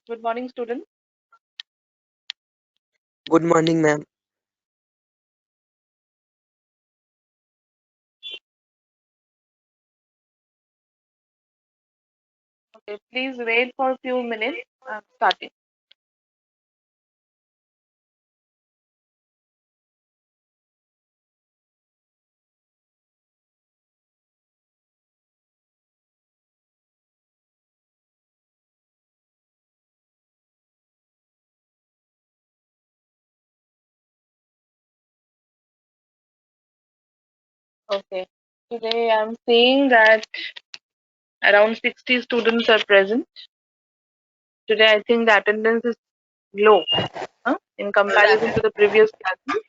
Good morning, student. Good morning, ma'am. Okay, please wait for a few minutes. I'm starting. Okay. Today I'm seeing that around 60 students are present. Today I think the attendance is low, in comparison to the previous classes.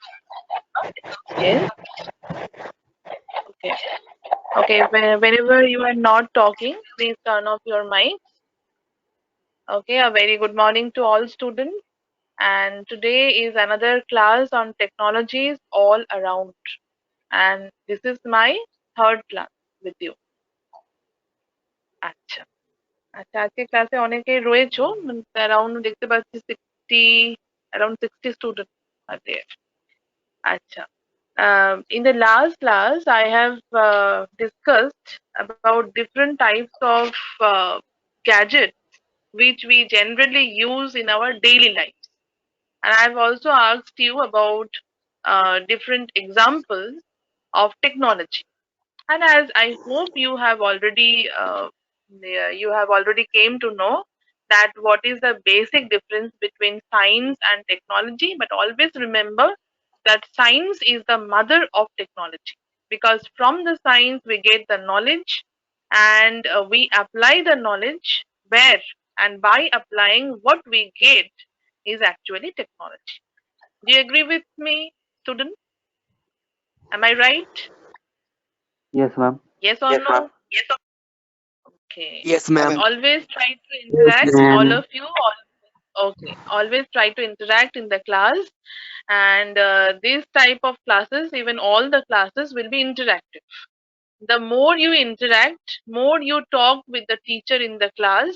Yes. Okay. Okay. Whenever you are not talking, please turn off your mic. Okay. A very good morning to all students. And today is another class on technologies all around. And this is my third class with you. আচ্ছা আচ্ছা আজকে ক্লাসে অনেকেই রয়েছো around দেখতে পাচ্ছি 60 student আছে আচ্ছা in the last class I have discussed about different types of gadgets which we generally use in our daily lives, and I've also asked you about different examples of technology. And as I hope you have already came to know that what is the basic difference between science and technology. But always remember that science is the mother of technology, because from the science we get the knowledge, and we apply the knowledge where, and by applying what we get is actually technology. Do you agree with me, student? Am I right? Yes, ma'am. Yes or no? Yes. Okay. Yes, ma'am. Always try to Yes, interact, all ma'am. of you. Okay. Always try to interact in the class. And this type of classes, even all the classes, will be interactive. The more you interact, more you talk with the teacher in the class,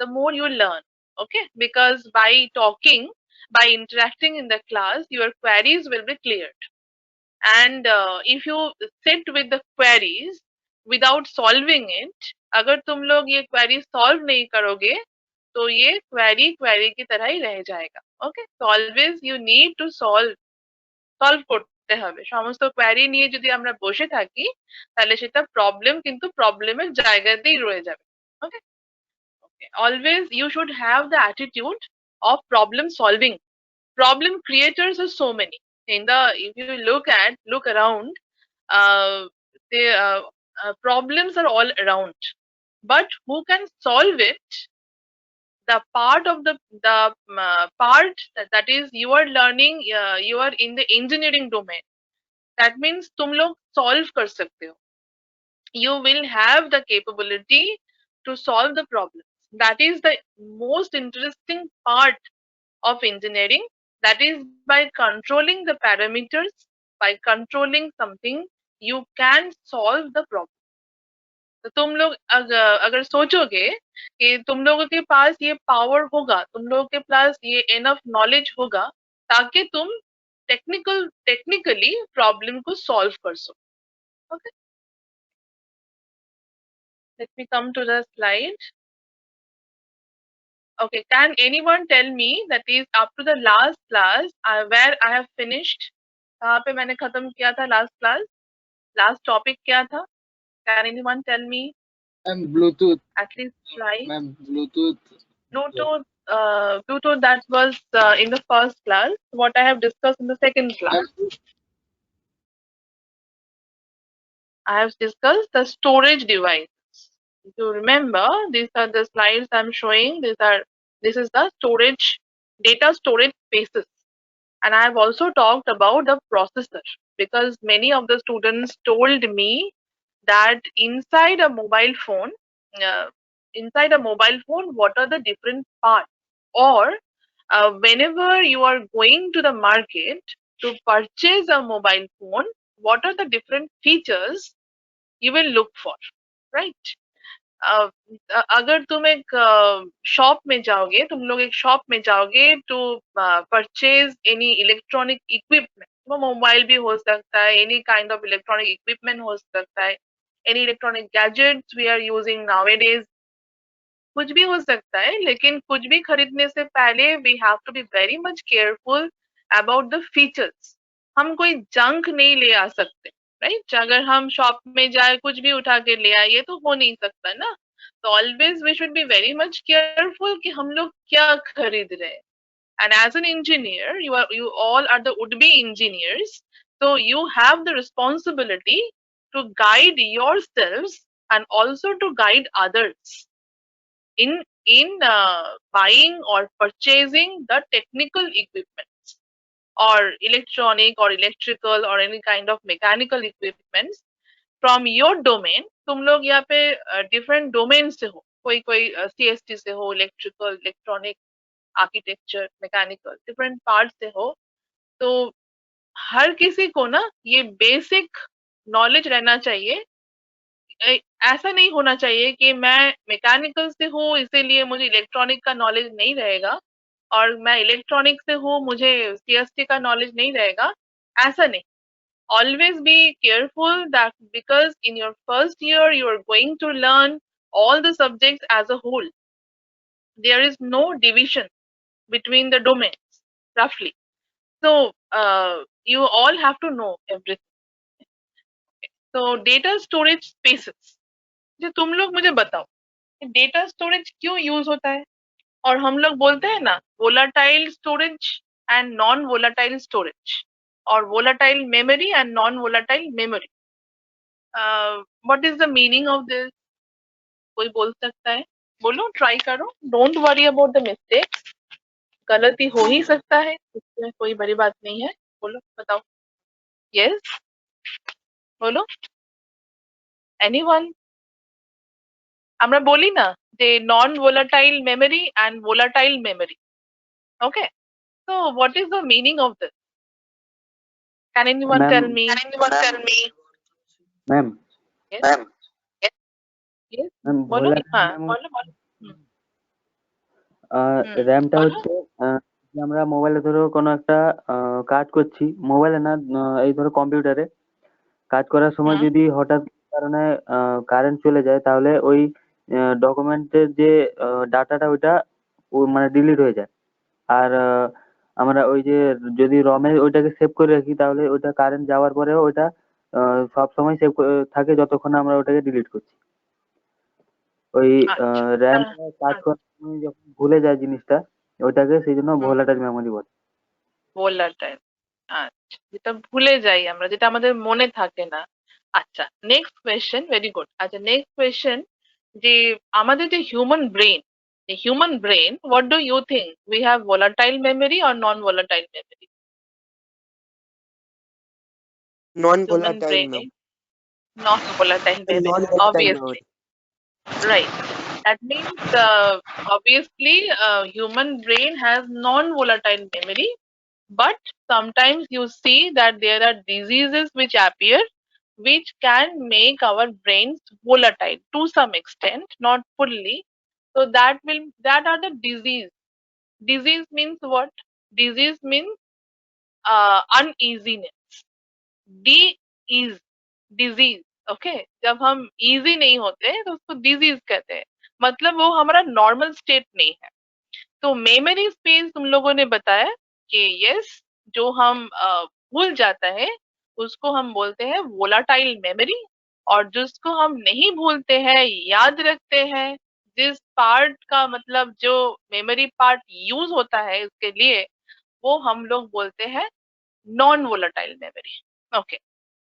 the more you learn. Okay. Because by talking, by interacting in the class, your queries will be cleared. And if you sit with the queries without solving it, अगर तुम लोग ये query solve नहीं करोगे तो ये query की तरह ही रह जाएगा. Okay, so always you need to solve করতে হবে. সমস্ত query নিয়ে যদি আমরা বসে থাকি তাহলে সেটা problem কিন্তু প্রবলেমের জায়গাতেই রয়ে যাবে. Okay. Okay, always you should have the attitude of problem solving. Problem creators are so many. If you look around, uh, the problems are all around, but who can solve it? The part of the part that is you are learning, you are in the engineering domain. That means तुम लोग solve कर सकते हो. You will have the capability to solve the problem. That is the most interesting part of engineering. That is by controlling the parameters, by controlling something, you can solve the problem. तो तुम लोग अगर सोचोगे कि तुम लोगों के पास ये पावर होगा, तुम लोगों के पास ये एनफ नॉलेज होगा ताकि तुम टेक्निकली प्रॉब्लम को सॉल्व कर सको. Okay, let me come to the slide. Okay, can anyone tell me that is up to the last class where I have finished? कहाँ पे मैंने खत्म किया था last class? Last topic क्या था? Can anyone tell me? Bluetooth. At least try. Bluetooth. Bluetooth. Bluetooth, that was in the first class. What I have discussed in the second class. I have discussed the storage device. If you remember, these are the slides I'm showing. This is the storage, data storage spaces. And I have also talked about the processor, because many of the students told me that uh, inside a mobile phone, what are the different parts? Or whenever you are going to the market to purchase a mobile phone, what are the different features you will look for, right? अगर तुम एक shop में जाओगे, तुम लोग एक shop में जाओगे to purchase any electronic equipment, वो मोबाइल भी हो सकता है, any kind of electronic equipment हो सकता है, any electronic gadgets we are using nowadays, कुछ भी हो सकता है, लेकिन कुछ भी खरीदने से पहले we have to be very much careful about the features. हम कोई जंक नहीं ले आ सकते, राइट? अगर हम शॉप में जाए कुछ भी उठा के ले आए, ये तो हो नहीं सकता ना। तो always we should be very much careful कि हम लोग क्या खरीद रहे हैं। And as an engineer, you all are the would be engineers, so you have the responsibility to guide yourselves and also to guide others in buying or purchasing the technical equipments or electronic or electrical or any kind of mechanical equipments from your domain. तुम लोग यहाँ पे different domains से हो, कोई कोई CST से हो, electrical, electronic, architecture, mechanical, different parts से हो, तो हर किसी को ना ये basic knowledge रहना चाहिए। ऐसा नहीं होना चाहिए कि मैं मैकेनिकल से हूँ इसीलिए मुझे इलेक्ट्रॉनिक का नॉलेज नहीं रहेगा, और मैं इलेक्ट्रॉनिक से हूँ मुझे सीएसटी का नॉलेज नहीं रहेगा। ऐसा नहीं। Always be careful that because in your first year you are going to learn all the subjects as a whole. There is no division between the domains, roughly. So you all have to know everything. So data storage spaces. जो तुम लोग मुझे बताओ, data storage क्यों use होता है? और हम लोग बोलते हैं ना volatile storage and non volatile storage, और volatile memory and non volatile memory. What is the meaning of this? कोई बोल सकता है? बोलो, ट्राई करो, don't worry about the mistake. गलती हो ही सकता है, इसमें कोई बड़ी बात नहीं है। बोलो, बताओ। यस, बोलो, एनीवन? আমরা বলি না যে non volatile memory and volatile memory. Okay, so what is the meaning of this? Can anyone ma'am tell me? Can anyone tell me? Ma'am Yes. Ma'am. Yes. Yes. Ma'am बोलो, volatile हाँ memory बोलो बोलो। র্যামটা बोलो। হচ্ছে যে আমরা মোবাইলে ধরো কোনো একটা কাজ করছি, মোবাইলে না, এই ধরো কম্পিউটারে কাজ করার সময় হুম, যদি হঠাৎ কারণে কারেন্ট চলে যায়, তাহলে ওই ডকুমেন্টের যে ডাটাটা ওইটা মানে ডিলিট হয়ে যায়। আর আমরা ওই যে যদি রমে ওইটাকে সেভ করে রাখি, তাহলে ওইটা কারেন্ট যাওয়ার পরেও ওইটা সব সময় সেভ থাকে যতক্ষণ না আমরা ওটাকে ডিলিট করছি। ওই আচ্ছা। র্যামটা কাজ করার সময় যখন ভুলে যায় জিনিসটা, ওইটাকে সেই জন্য হুম, ভোলাটাইল মেমোরি বলে। ভোলাটাইল। আচ্ছা, যেটা ভুলে যাই আমরা, যেটা আমাদের মনে থাকে না। আচ্ছা, নেক্সট কোয়েশ্চেন, ভেরি গুড। আচ্ছা, নেক্সট কোয়েশ্চেন, যে আমাদের যে human brain, the human brain, what do you think? We have volatile memory or non-volatile memory? Human Non-volatile, brain, ma'am. non-volatile memory, Non-volatile obviously. memory. Right. That means obviously human brain has non-volatile memory, but sometimes you see that there are diseases which appear which can make our brains volatile to some extent, not fully. So that are the disease. Disease means what? Disease means uneasiness. D is disease. Okay, जब हम easy नहीं होते तो उसको disease कहते हैं, मतलब वो हमारा नॉर्मल स्टेट नहीं है। तो मेमोरी स्पेस तुम लोगों ने बताया कि यस, जो हम भूल जाता है उसको हम बोलते हैं वोलाटाइल मेमोरी, और जिसको हम नहीं भूलते हैं, याद रखते हैं, जिस पार्ट का मतलब जो मेमोरी पार्ट यूज होता है इसके लिए, वो हम लोग बोलते हैं non volatile memory. Okay,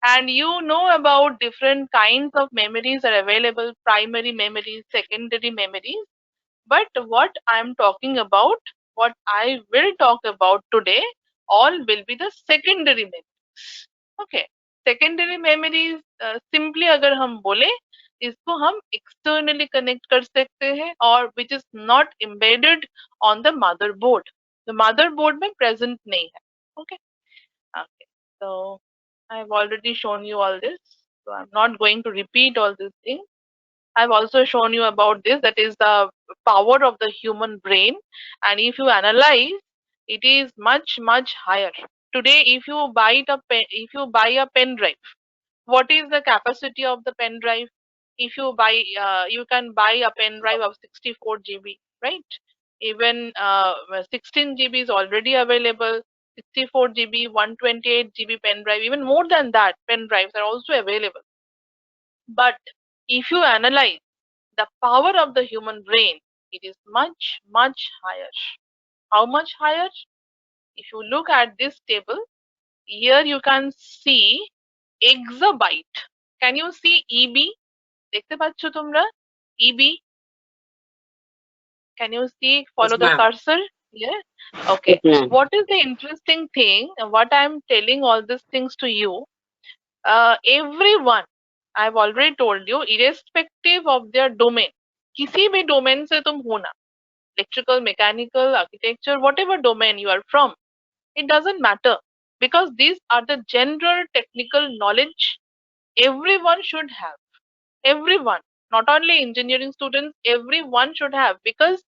and you know about different kinds of memories are available, primary memories, secondary memories. But what I am talking about, what I will talk about today, all will be the secondary memories. Okay, secondary memories simply अगर हम बोले, इसको हम externally connect कर सकते हैं, और which is not embedded on the motherboard, the motherboard में present नहीं है। Okay. Okay, so I've already shown you all this, so I'm not going to repeat all these things. I've also shown you about this, that is the power of the human brain, and if you analyze, it is much higher. Today, if you buy a pen drive, what is the capacity of the pen drive? If you buy, you can buy a pen drive of 64 GB, right? Even 16 GB is already available. 64 GB, 128 GB pen drive, even more than that, pen drives are also available. But if you analyze the power of the human brain, it is much higher. How much higher? If you look at this table, here you can see exabyte. Can you see EB? দেখতে পাচ্ছ তোমরা? EB? Can you see? Follow the cursor here. Okay. What is the interesting thing? What I'm telling all these things to you, everyone, I've already told you, irrespective of their domain, किसी भी domain से तुम हो ना, electrical, mechanical, architecture, whatever domain you are from, it doesn't matter, because these are the general technical knowledge everyone should have. Everyone, not only engineering students, everyone should have, because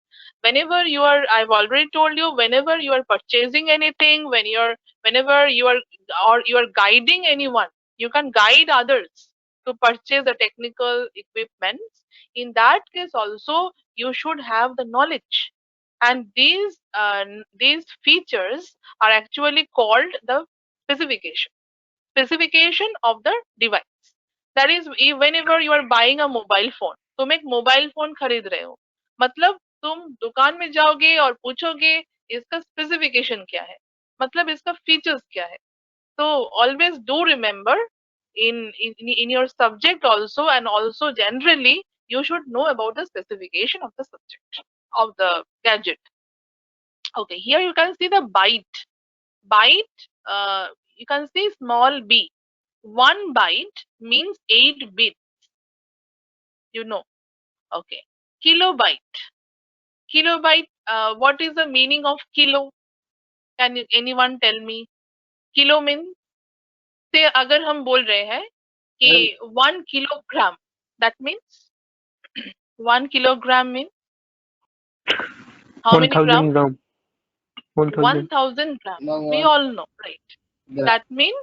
whenever you are, I've already told you, whenever you are purchasing anything, whenever you are, or you are guiding anyone, you can guide others to purchase the technical equipment. In that case also, you should have the knowledge, and these features are actually called the specification of the device. That is, whenever you are buying a mobile phone, तुम एक mobile phone खरीद रहे हो, मतलब तुम दुकान में जाओगे और पूछोगे इसका स्पेसिफिकेशन क्या है, मतलब इसका फीचर्स क्या है. So always do remember, in your subject also, and also generally, you should know about the specification of the subject, of the gadget. Okay, here you can see the byte. Byte, you can see small b. 1 byte means 8 bits. You know. Okay. Kilobyte. Kilobyte, what is the meaning of kilo? Can anyone tell me? Kilo means, से अगर हम बोल रहे हैं कि 1 kilogram, that means 1 kilogram means how many grams? 1000 grams. We all know, right? That means,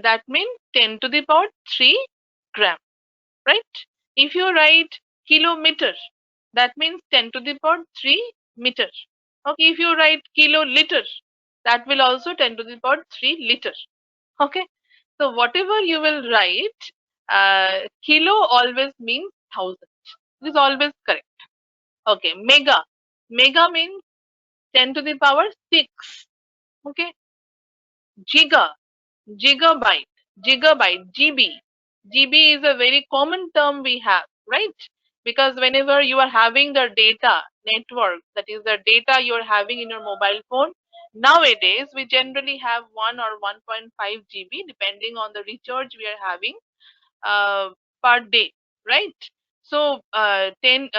that means 10 to the power 3 gram, right? If you write kilometer, that means 10 to the power 3 meter. Okay, if you write kiloliter, that will also 10 to the power 3 liter. Okay, so whatever you will write, kilo always means 1000. This is always correct. Okay, mega. Mega means 10 to the power 6. Okay, giga. Gigabyte. Gigabyte. GB. GB is a very common term we have, right? Because whenever you are having the data network, that is the data you are having in your mobile phone, nowadays we generally have 1 or 1.5 GB depending on the recharge we are having per day, right? So 10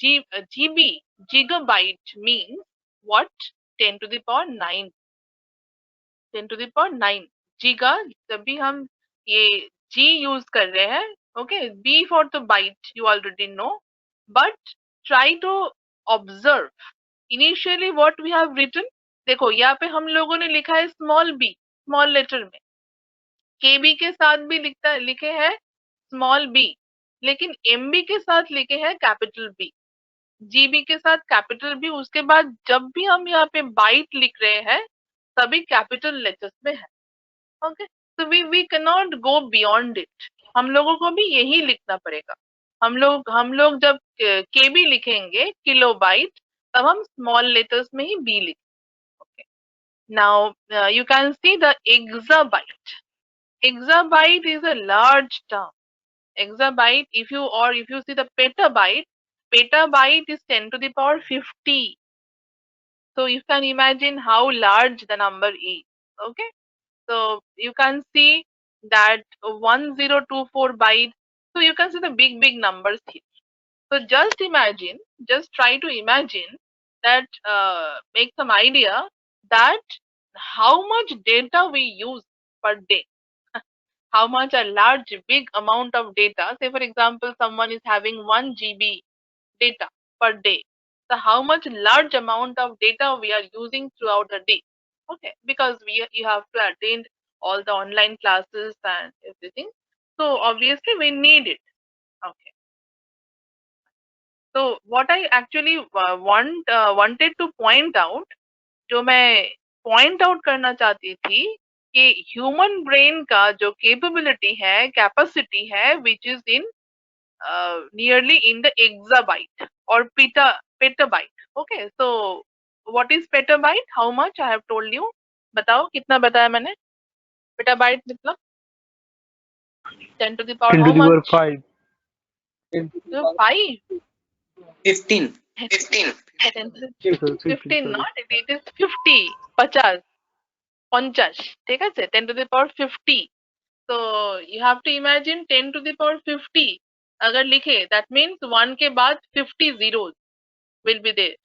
GB, gigabyte means what? 10 to the power 9. 10 to the power 9 giga. जब भी हम ये g use कर रहे हैं, okay, b for the byte you already know, but try to observe initially what we have written. देखो यहाँ पे हम लोगों ने लिखा है small b, small letter में, kb के साथ भी लिखे हैं small b, लेकिन mb के साथ लिखे हैं capital B, GB के साथ कैपिटल B. उसके बाद जब भी हम यहाँ पे बाइट लिख रहे हैं, सभी कैपिटल लेटर्स में है. Okay, so we cannot go beyond it. हम लोगों को भी यही लिखना पड़ेगा. हम लोग जब KB लिखेंगे, किलोबाइट, तब हम स्मॉल लेटर्स में ही B लिखेंगे. Okay, now you can see the exabyte. Exabyte is a large term. Exabyte, if you see the petabyte, petabyte is 10 to the power 50. So you can imagine how large the number is. Okay, so you can see that 1024 bytes. So you can see the big numbers here. So just imagine, just try to imagine that, make some idea that how much data we use per day. how much a large big amount of data, say for example someone is having 1 GB data per day, so how much large amount of data we are using throughout the day. Okay, because you have to attend all the online classes and everything, so obviously we need it. Okay, so what I actually wanted to point out, जो मैं point out करना चाहती थी कि human brain का जो capability है, capacity है, which is in nearly in the exabyte और petabyte. Okay, so what is petabyte, how much I have told you, बताओ कितना बताया मैंने. पेटाबाइट मतलब 10 to the power 10 how to the power much? 5. 5. 15. 15. 15, 15 not, it is 50. 50. 50, ঠিক আছে, 10 to the power 50. So you have to imagine 10 to the power 50 अगर लिखे, that means 1 के बाद 50 zeros will be there.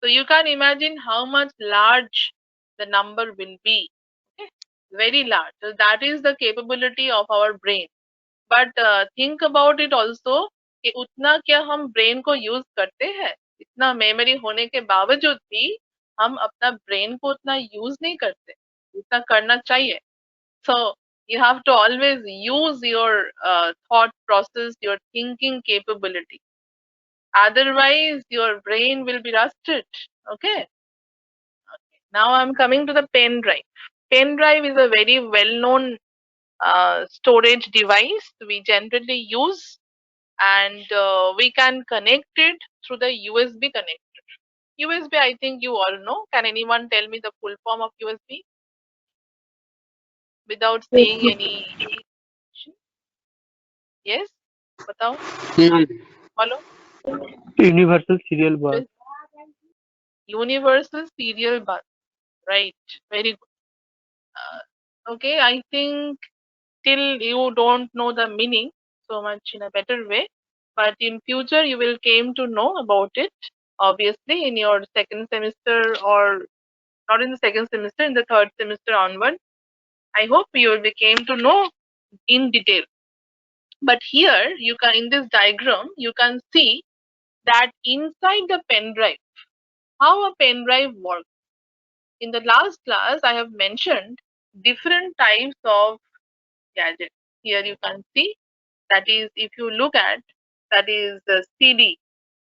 So you can imagine how much large the number will be. Okay? Very large. So that is the capability of our brain. But think about it also कि उतना क्या हम brain को use करते हैं. इतना memory होने के बावजूद भी हम अपना ब्रेन को उतना यूज नहीं करते, उतना करना चाहिए. So you have to always use your thought process, your thinking capability. Otherwise, your brain will be rusted. Okay. Now I'm coming to the pen drive. Pen drive is a very well-known storage device we generally use, and we can connect it through the USB connector. USB, I think you all know. Can anyone tell me the full form of USB without seeing any? Yes, बताओ, follow. Universal serial bus. Universal serial bus, right? Very good. Okay, I think till you don't know the meaning so much in a better way, but in future you will came to know about it. Obviously, in your second semester, or not in the second semester, in the third semester onward, I hope you will be came to know in detail. But here you can, in this diagram, you can see that inside the pen drive, how a pen drive works. In the last class, I have mentioned different types of gadgets. Here you can see, that is, if you look at, that is the CD.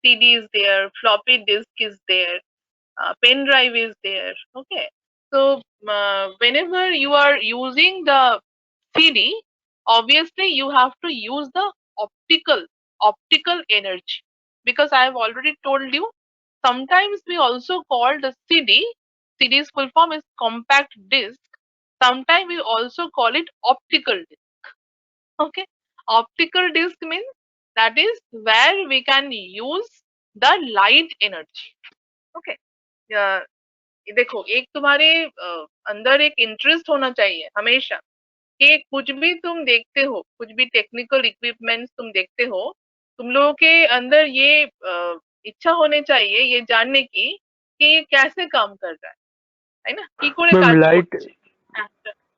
CD is there, floppy disk is there, pen drive is there. Okay. So whenever you are using the CD, obviously you have to use the optical energy, because I have already told you, sometimes we also call the CD. CD's full form is compact disc. Sometimes we also call it optical disc. Okay, optical disc means that is where we can use the light energy. Okay. देखो, एक तुम्हारे अंदर एक interest होना चाहिए हमेशा कि कुछ भी तुम देखते हो, कुछ भी टेक्निकल इक्विपमेंट्स तुम देखते हो, तुम लोगों के अंदर ये इच्छा होने चाहिए ये जानने की कि ये कैसे काम कर रहा है ना, কি করে কাজ করছে.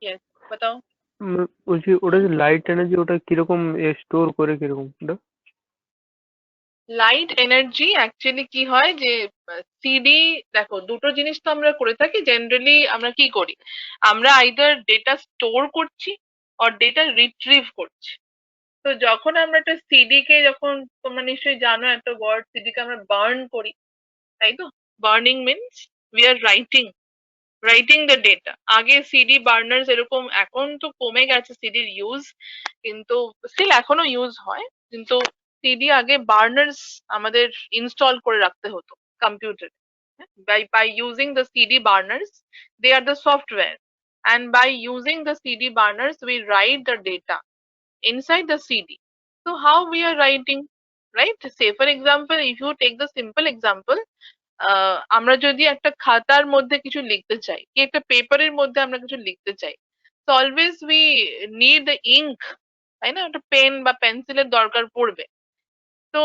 Yes, बताओ. বলছি ওটা যে লাইট এনার্জি, ওটা কিরকম স্টোর করে, কিরকম ওটা? লাইট এনার্জি অ্যাকচুয়ালি কি হয় যে সিডি, দেখো দুটো জিনিস তো আমরা করে থাকি জেনারেলি. আমরা কি করি, আমরা আইদার ডেটা স্টোর করছি আর ডেটা রিট্রিভ করছি. তো যখন আমরা একটা সিডি কে, যখন তোমরা নিশ্চয়ই জানো একটা ওয়ার্ড, সিডি কে আমরা বার্ন করি, তাই তো. Burning means we are writing the data. আগে সিডি বার্নার্স এরকম, এখন তো কমে গেছে সিডির ইউজ, কিন্তু স্টিল এখনো ইউজ হয়. কিন্তু সিডি আগে বার্নার্স আমাদের ইনস্টল করে রাখতে হতো কম্পিউটারে. by using the CD burners, they are the software, and by using the CD burners we write the data inside the CD. So how we are writing, right? Say for example, if you take the simple example, আমরা যদি একটা খাতার মধ্যে কিছু লিখতে চাই, কি একটা পেপারের মধ্যে আমরা কিছু লিখতে চাই, so always we need the ink, তাই না, একটা পেন বা পেন্সিলের দরকার পড়বে. তো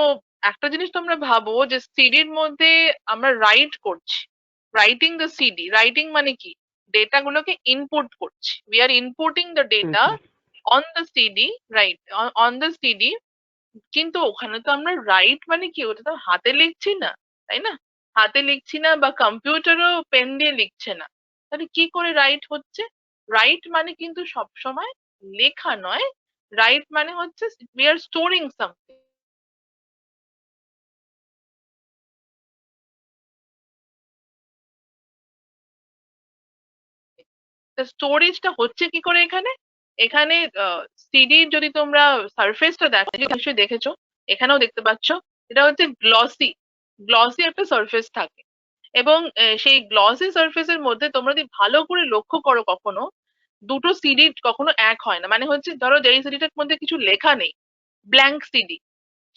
একটা জিনিস তোমরা ভাবো যে সিডির মধ্যে আমরা রাইট করছি, রাইটিং দ্য সিডি, রাইটিং মানে কি, ডেটা গুলোকে ইনপুট করছি, we are inputting the data on the CD, right, on the CD. কিন্তু ওখানে তো আমরা রাইট মানে কি, ওটা তো হাতে লিখছি না, তাই না? হাতে লিখছি না বা কম্পিউটারও পেন দিয়ে লিখছে না, তাহলে কি করে রাইট হচ্ছে? রাইট মানে কিন্তু সব সময় লেখা নয়। রাইট মানে হচ্ছে we are storing something. স্টোরেজটা হচ্ছে কি করে এখানে? এখানে সিডির যদি তোমরা সারফেসটা দেখো, নিশ্চয়ই দেখেছো, এখানেও দেখতে পাচ্ছ, এটা হচ্ছে গ্লসি। গ্লসি একটা সারফেস থাকে, এবং সেই গ্লসি সারফেসের মধ্যে তোমরা যদি ভালো করে লক্ষ্য করো, কখনো দুটো সিডি কখনো এক হয় না। মানে হচ্ছে ধরো যেই সিডিটার মধ্যে কিছু লেখা নেই, ব্ল্যাঙ্ক সিডি,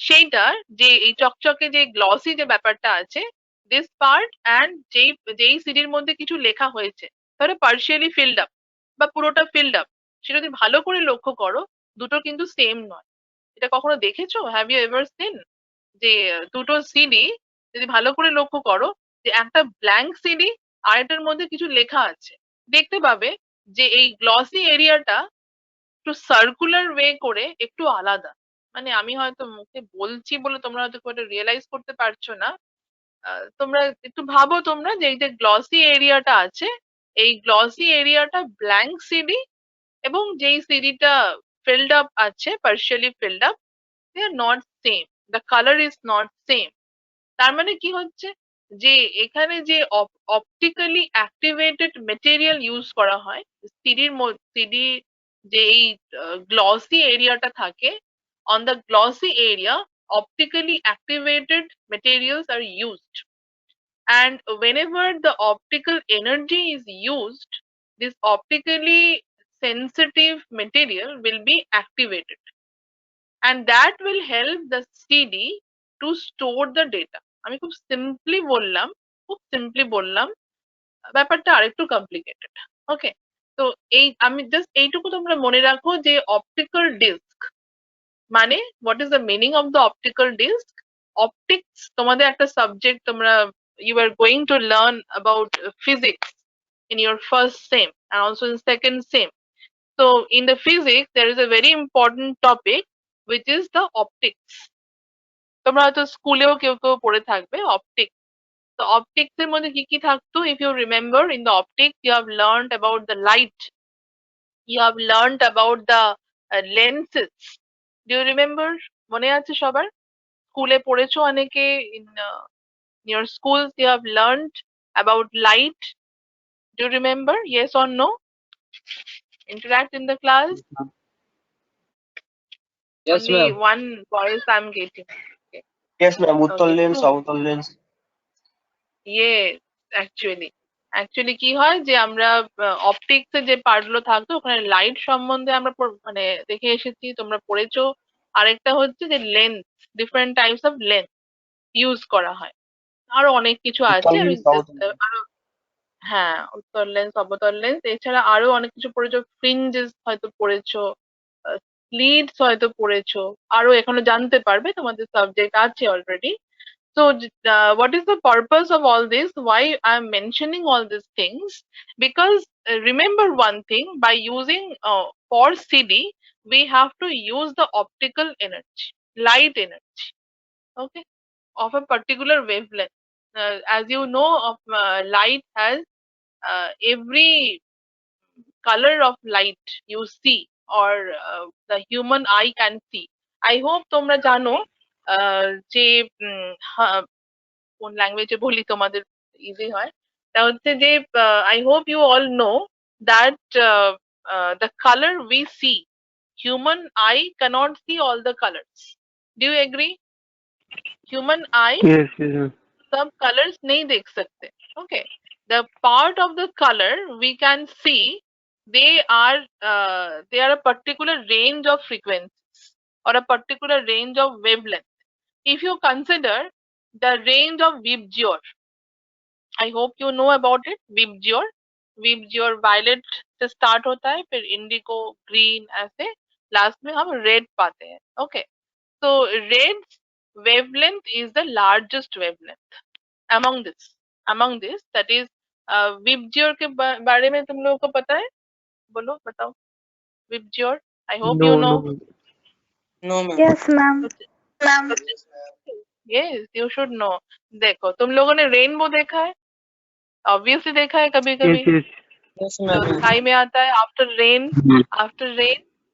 সেইটা যে এই চকচকে যে গ্লসি যে ব্যাপারটা আছে, দিস পার্ট, অ্যান্ড যেই যেই সিডির মধ্যে কিছু লেখা হয়েছে, তাহলে পার্শিয়ালি ফিল্ড আপ বা পুরোটা ফিল্ড আপ, সেটা যদি ভালো করে লক্ষ্য করো, দুটো কিন্তু সেম নয়। এটা কখনো দেখেছো? হ্যাভ ইউ এভার সিন যে দুটো সিডি যদি ভালো করে লক্ষ্য করো, যে একটা ব্ল্যাঙ্ক সিডি আর এটার মধ্যে কিছু লেখা আছে, দেখতে পাবে যে এই গ্লসি এরিয়াটা একটু সার্কুলার ওয়ে করে একটু আলাদা। মানে আমি হয়তো মুখে বলছি বলে তোমরা হয়তো খুব একটা রিয়েলাইজ করতে পারছো না। তোমরা একটু ভাবো তোমরা যে এই যে গ্লসি এরিয়াটা আছে, এই গ্লসি এরিয়াটা ব্ল্যাঙ্ক সিডি, এবং যেই সিডিটা ফিল্ড আপ আছে, partially filled up, they are not same, the colour is not same. তার মানে কি হচ্ছে, যে এখানে যে অপটিক্যালি অ্যাক্টিভেটেড মেটেরিয়াল ইউজ করা হয় সিডির সিডি, যে এই গ্লসি এরিয়াটা থাকে, on the glossy area optically activated materials are used, and whenever the optical energy is used, this optically sensitive material will be activated, and that will help the CD to store the data. আমি খুব simply বললাম, খুব simply বললাম, ব্যাপারটা আরেকটু complicated. ওকে, তো এই আমি জাস্ট এইটুকু তোমরা মনে রাখো যে অপটিক্যাল ডিস্ক মানে, what is the meaning of the optical disc? Optics তোমাদের একটা সাবজেক্ট, তোমরা you are going to learn about physics in your first sem and also in second sem. So in the physics there is a very important topic which is the optics. তোমরা হয়তো স্কুলেও কেউ কেউ পড়ে থাকবে optics. তো optics এর মধ্যে কি কি থাকতো? If you remember, in the optics you have learned about the light, you have learned about the lenses. Do you remember? মনে আছে সবার? স্কুলে পড়েছো অনেকে, in your schools you have learned about light. Do you remember? Yes or no? Interact in the class. Yes, Only ma'am. one voice I'm getting. Okay. Yes, ma'am. Uttal Okay. lens, So outer lens. yes, actually, কি হয় যে আমরা optics এর যে part গুলো থাকতো ওখানে light সম্বন্ধে আমরা মানে দেখে এসেছি, তোমরা পড়েছো। আরেকটা হচ্ছে যে lens, different types of lens use করা হয়, আরো অনেক কিছু আছে। Uttal আমি lens, just, outer lens. আরো, হ্যাঁ, উত্তল লেন্স, অবতল লেন্স, এছাড়া আরো অনেক কিছু পড়েছো। ফ্রিঞ্জেস হয়তো পড়েছো, স্লিটস হয়তো পড়েছো, আরো এখনো জানতে পারবে, তোমাদের সাবজেক্ট আছে already. So, what is the purpose of all this? Why I'm mentioning all these things? Because remember one thing, by using for CD, we have to use the optical energy, light energy, okay, of a particular wavelength. As you know, of light has every color of light you see, or the human eye can see. I hope তোমরা জানো যে কোন ল্যাঙ্গুয়েজে বলি তোমাদের easy হয়, তা হচ্ছে যে I hope you all know that the color we see, human eye cannot see all the colors. Do you agree? Human eye Yes, yes. सब colors नहीं देख सकते. Okay, the part of the color we can see, they are a particular range of frequencies or a particular range of wavelength. If you consider the range of Vibgyor, I hope you know about it. Vibgyor, Vibgyor violet से start होता है, फिर indigo, green, ऐसे last में हम red पाते हैं. Okay, so red wavelength is the largest wavelength among this, that is Vibgyor के बारे में तुम लोगों को पता है? बोलो, बताओ Vibgyor. I hope No, you know. no. No, ma'am. Yes, ma'am. Yes, you should know. देखो तुम लोगों ने रेनबो देखा है, ऑब्वियसली देखा है कभी Yes, कभी, yes. Yes, जो ma'am. स्काई में आता है after rain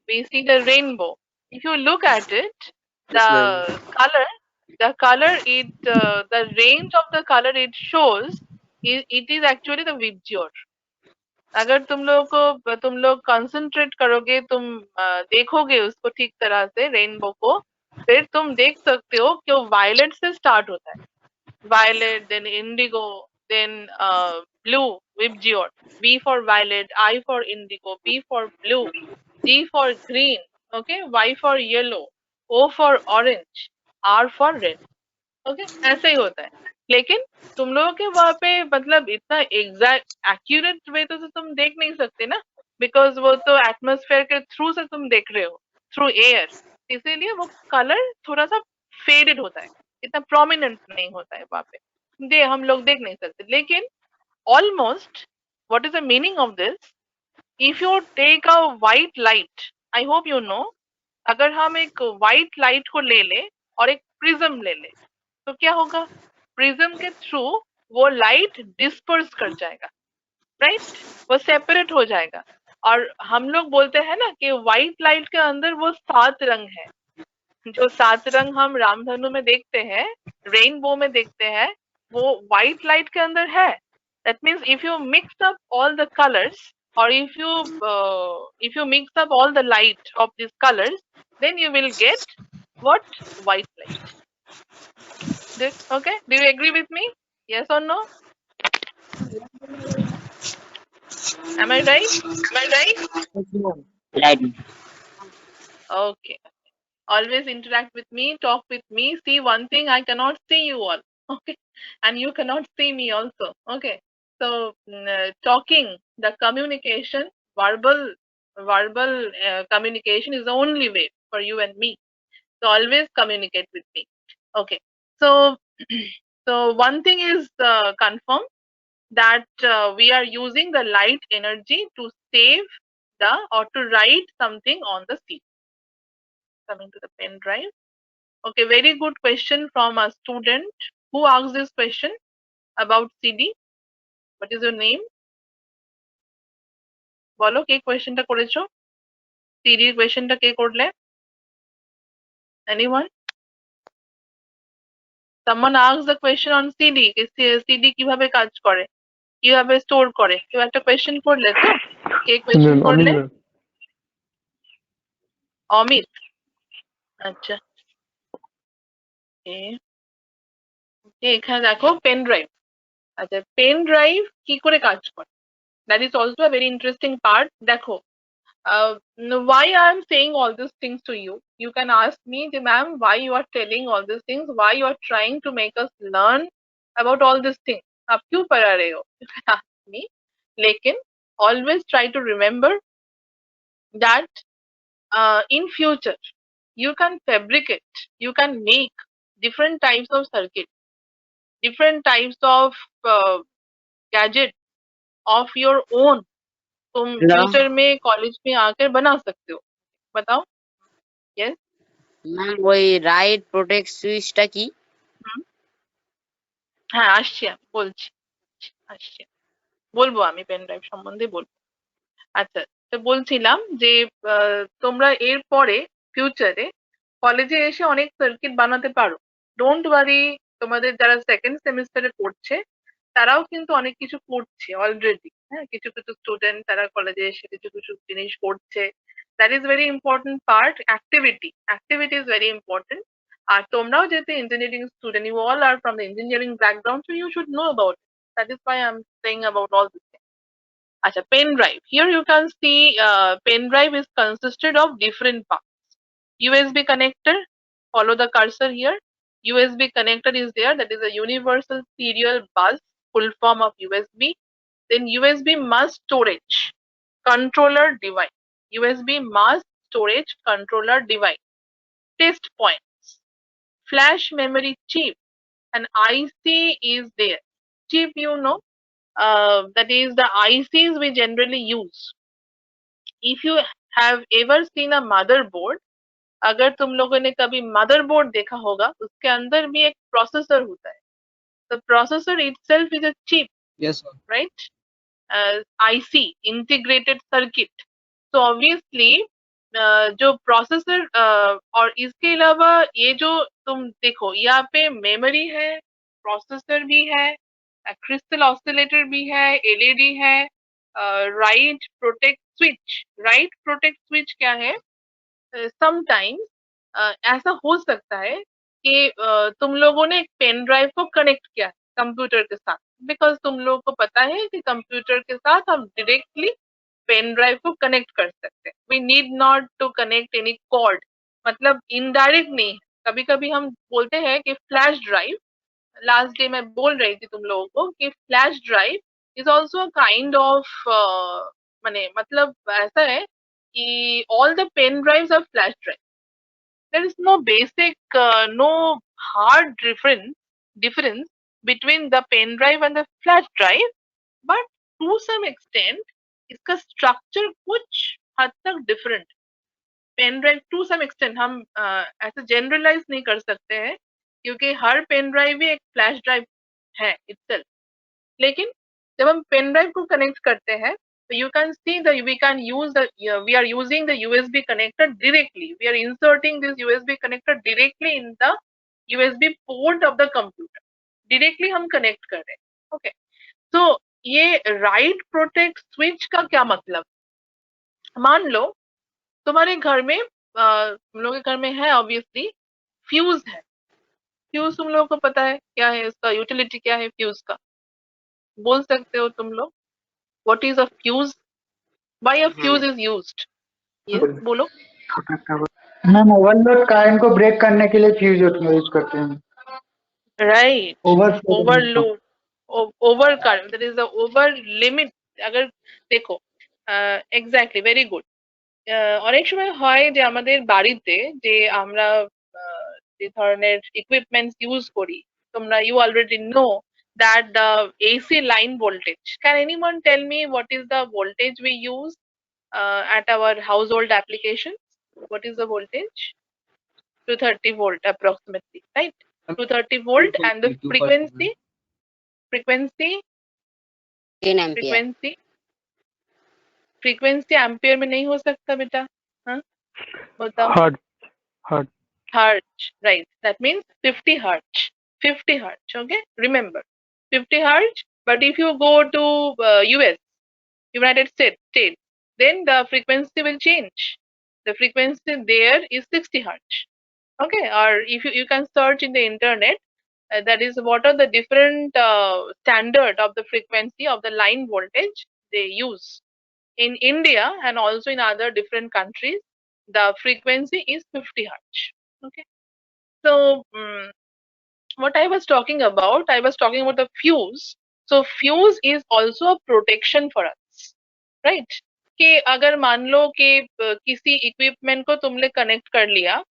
we see the rainbow. If you look at it, Yes, ma'am. the color the range of the color it shows, it is actually the Vibgyor. अगर तुम लोग concentrate करोगे, तुम देखोगे उसको ठीक तरह से रेनबो को, फिर तुम देख सकते हो कि वो वायलेट से स्टार्ट होता है. Violet, then indigo, then blue, Vibgyor. V for violet, I for indigo, B for blue, G for green, okay, Y for yellow, O for orange, R for red. Okay, ऐसे ही होता है. लेकिन तुम लोगों के वहां पे मतलब इतना एग्जैक्ट एक्यूरेट वे तो तुम देख नहीं सकते ना, बिकॉज वो तो एटमोस्फेयर के थ्रू से तुम देख रहे हो, थ्रू एयर, इसीलिए वो कलर थोड़ा सा फेडेड होता है, इतना प्रोमिनेंट नहीं होता है वहां पे, हम लोग देख नहीं सकते. लेकिन almost what is the meaning of this, if you take a white light, I hope you know, अगर हम एक व्हाइट लाइट को ले ले और एक प्रिज्म ले ले, तो क्या होगा, प्रिज्म के थ्रू वो लाइट डिस्पर्स कर जाएगा, राइट, वो सेपरेट हो जाएगा. और हम लोग बोलते हैं ना कि व्हाइट लाइट के अंदर वो 7 रंग है, जो 7 रंग हम रामधनु में देखते हैं, रेनबो में देखते हैं, वो व्हाइट लाइट के अंदर है. That means if you mix up all the colours, or if you mix up all the light of these colors, then you will get what, white light. Okay, do you agree with me? Yes or no? Am I right? Right. Okay, always interact with me, talk with me. See, one thing, I cannot see you all, okay, and you cannot see me also, okay. So talking, the communication, verbal communication is the only way for you and me, so always communicate with me. Okay, so so one thing is confirmed, that we are using the light energy to save or to write something on the CD. Coming to the pen drive. Okay, very good question from a student. Who asked this question about CD? What is your name? বলো কে কোয়েশ্চেনটা করেছো, CD কোয়েশ্চেনটা কে করলে? Anyone? Someone asked the question on CD, CD কিভাবে কাজ করে, কিভাবে store করে, কেউ একটা কোয়েশ্চেন করলে তো, কে কোয়েশ্চেন Ma'am, করলে? ma'am. অমিত, আচ্ছা. এখানে দেখো পেন ড্রাইভ. আচ্ছা, পেন ড্রাইভ কি করে কাজ করে, that is also a very interesting part. দেখো, why I am saying all these things to you, you can ask me, ma'am, why you are telling all these things, why you are trying to make us learn about all these things, आप क्यों पढ़ा रहे हो, you can ask me. लेकिन always try to remember that in future you can fabricate, you can make different types of circuits, different types of gadgets of your own, तुम future में college में आकर बना सकते हो. बताओ. यस ম্যাম ওই রাইট প্রোটেক্ট সুইচটা কি? হ্যাঁ, আসছি, আমি বলছি, আসছি, বলবো, আমি পেন ড্রাইভ সম্বন্ধে বলবো. আচ্ছা, তো বলছিলাম যে তোমরা এর পরে ফিউচারে কলেজে এসে অনেক সার্কিট বানাতে পারো. ডোন্ট ওয়ারি, তোমাদের যারা সেকেন্ড সেমিস্টারে পড়ছে তারাও কিন্তু অনেক কিছু করছে অলরেডি. হ্যাঁ, কিছু কিছু স্টুডেন্ট তারা কলেজে এসে কিছু কিছু জিনিস করছে. That is very important part. Activity is very important. আর তোমরাও যেহেতু engineering student, you all are from the engineering background, so you should know about it. That is why I am saying about all this. Acha, pen drive. Here you can see pen drive is consisted of different parts. USB connector, follow the cursor here. USB connector is there, that is a universal serial bus, full form of USB. Then USB mass storage controller device. USB mass storage controller device. Test points. Flash memory chip. An IC is there. Chip, you know, that is the ICs we generally use. If you have ever seen a motherboard? अगर तुम लोगों ने कभी motherboard देखा होगा, उसके अंदर भी एक processor होता है. The processor itself is a chip, Yes, sir. right? IC, integrated circuit. So obviously जो प्रोसेसर और इसके अलावा ये जो तुम देखो यहाँ पे मेमोरी है, प्रोसेसर भी है, क्रिस्टल ऑसिलेटर भी है, एलईडी है, right protect switch. Right protect switch क्या है? समटाइम्स ऐसा हो सकता है कि तुम लोगों ने एक पेन ड्राइव को कनेक्ट किया कंप्यूटर के साथ, बिकॉज तुम लोगों को पता है कि कंप्यूटर के साथ हम डायरेक्टली पेन ड्राइव को कनेक्ट कर सकते हैं. We need not to connect any cord, मतलब इनडायरेक्ट नहीं है. कभी कभी हम बोलते हैं कि फ्लैश ड्राइव, लास्ट डे मैं बोल रही थी तुम लोगों को कि flash drive is also a kind of माने मतलब ऐसा है कि all the pen drives are flash drive. There is no basic, no hard difference between the pen drive and the flash drive, but to some extent, इसका structure कुछ हद तक different. Pen drive to some extent हम ऐसे generalise नहीं कर सकते हैं, क्योंकि हर पेन ड्राइव भी एक फ्लैश ड्राइव है itself. लेकिन जब हम पेन ड्राइव को कनेक्ट करते हैं, so you can see that we are using the USB connector directly. We are inserting this USB connector directly in the USB port of the computer. Directly हम connect कर रहे हैं. Okay. So ये right protect switch का क्या मतलब? मान लो तुम्हारे घर में तुम लोगों के घर में है obviously फ्यूज है. फ्यूज तुम लोगों को पता है क्या है, इसका यूटिलिटी क्या है फ्यूज का? बोल सकते हो तुम लोग? What is a fuse? Why a fuse is used? Yes, बोलो. मैम ओवरलोड करंट को ब्रेक करने के लिए फ्यूज यूज करते हैं. Right. Overflow Overload. Over current. There is a over limit. अगर देखो exactly very good. অনেক সময় হয় যে আমাদের বাড়িতে যে আমরা যে ধরনের equipments use করি, তোমরা you already know that the AC line voltage. Can anyone tell me what is the voltage we use at our household applications? What is the voltage? 230 volt approximately, right? 230 volt and the frequency 10 ampere. frequency ampere में नहीं हो सकता बेटा. हाँ बताओ. Hertz. Hertz, right? That means 50 hertz. 50 hertz. Okay, remember 50 hertz. But if you go to US, United States, then the frequency will change. The frequency there is 60 hertz. Okay, or if you can search in the internet, that is what are the different standard of the frequency of the line voltage they use in India and also in other different countries. The frequency is 50 hertz. Okay, so what I was talking about the fuse. So fuse is also a protection for us, right? कि अगर मान लो कि किसी equipment को तुमने connect कर लिया,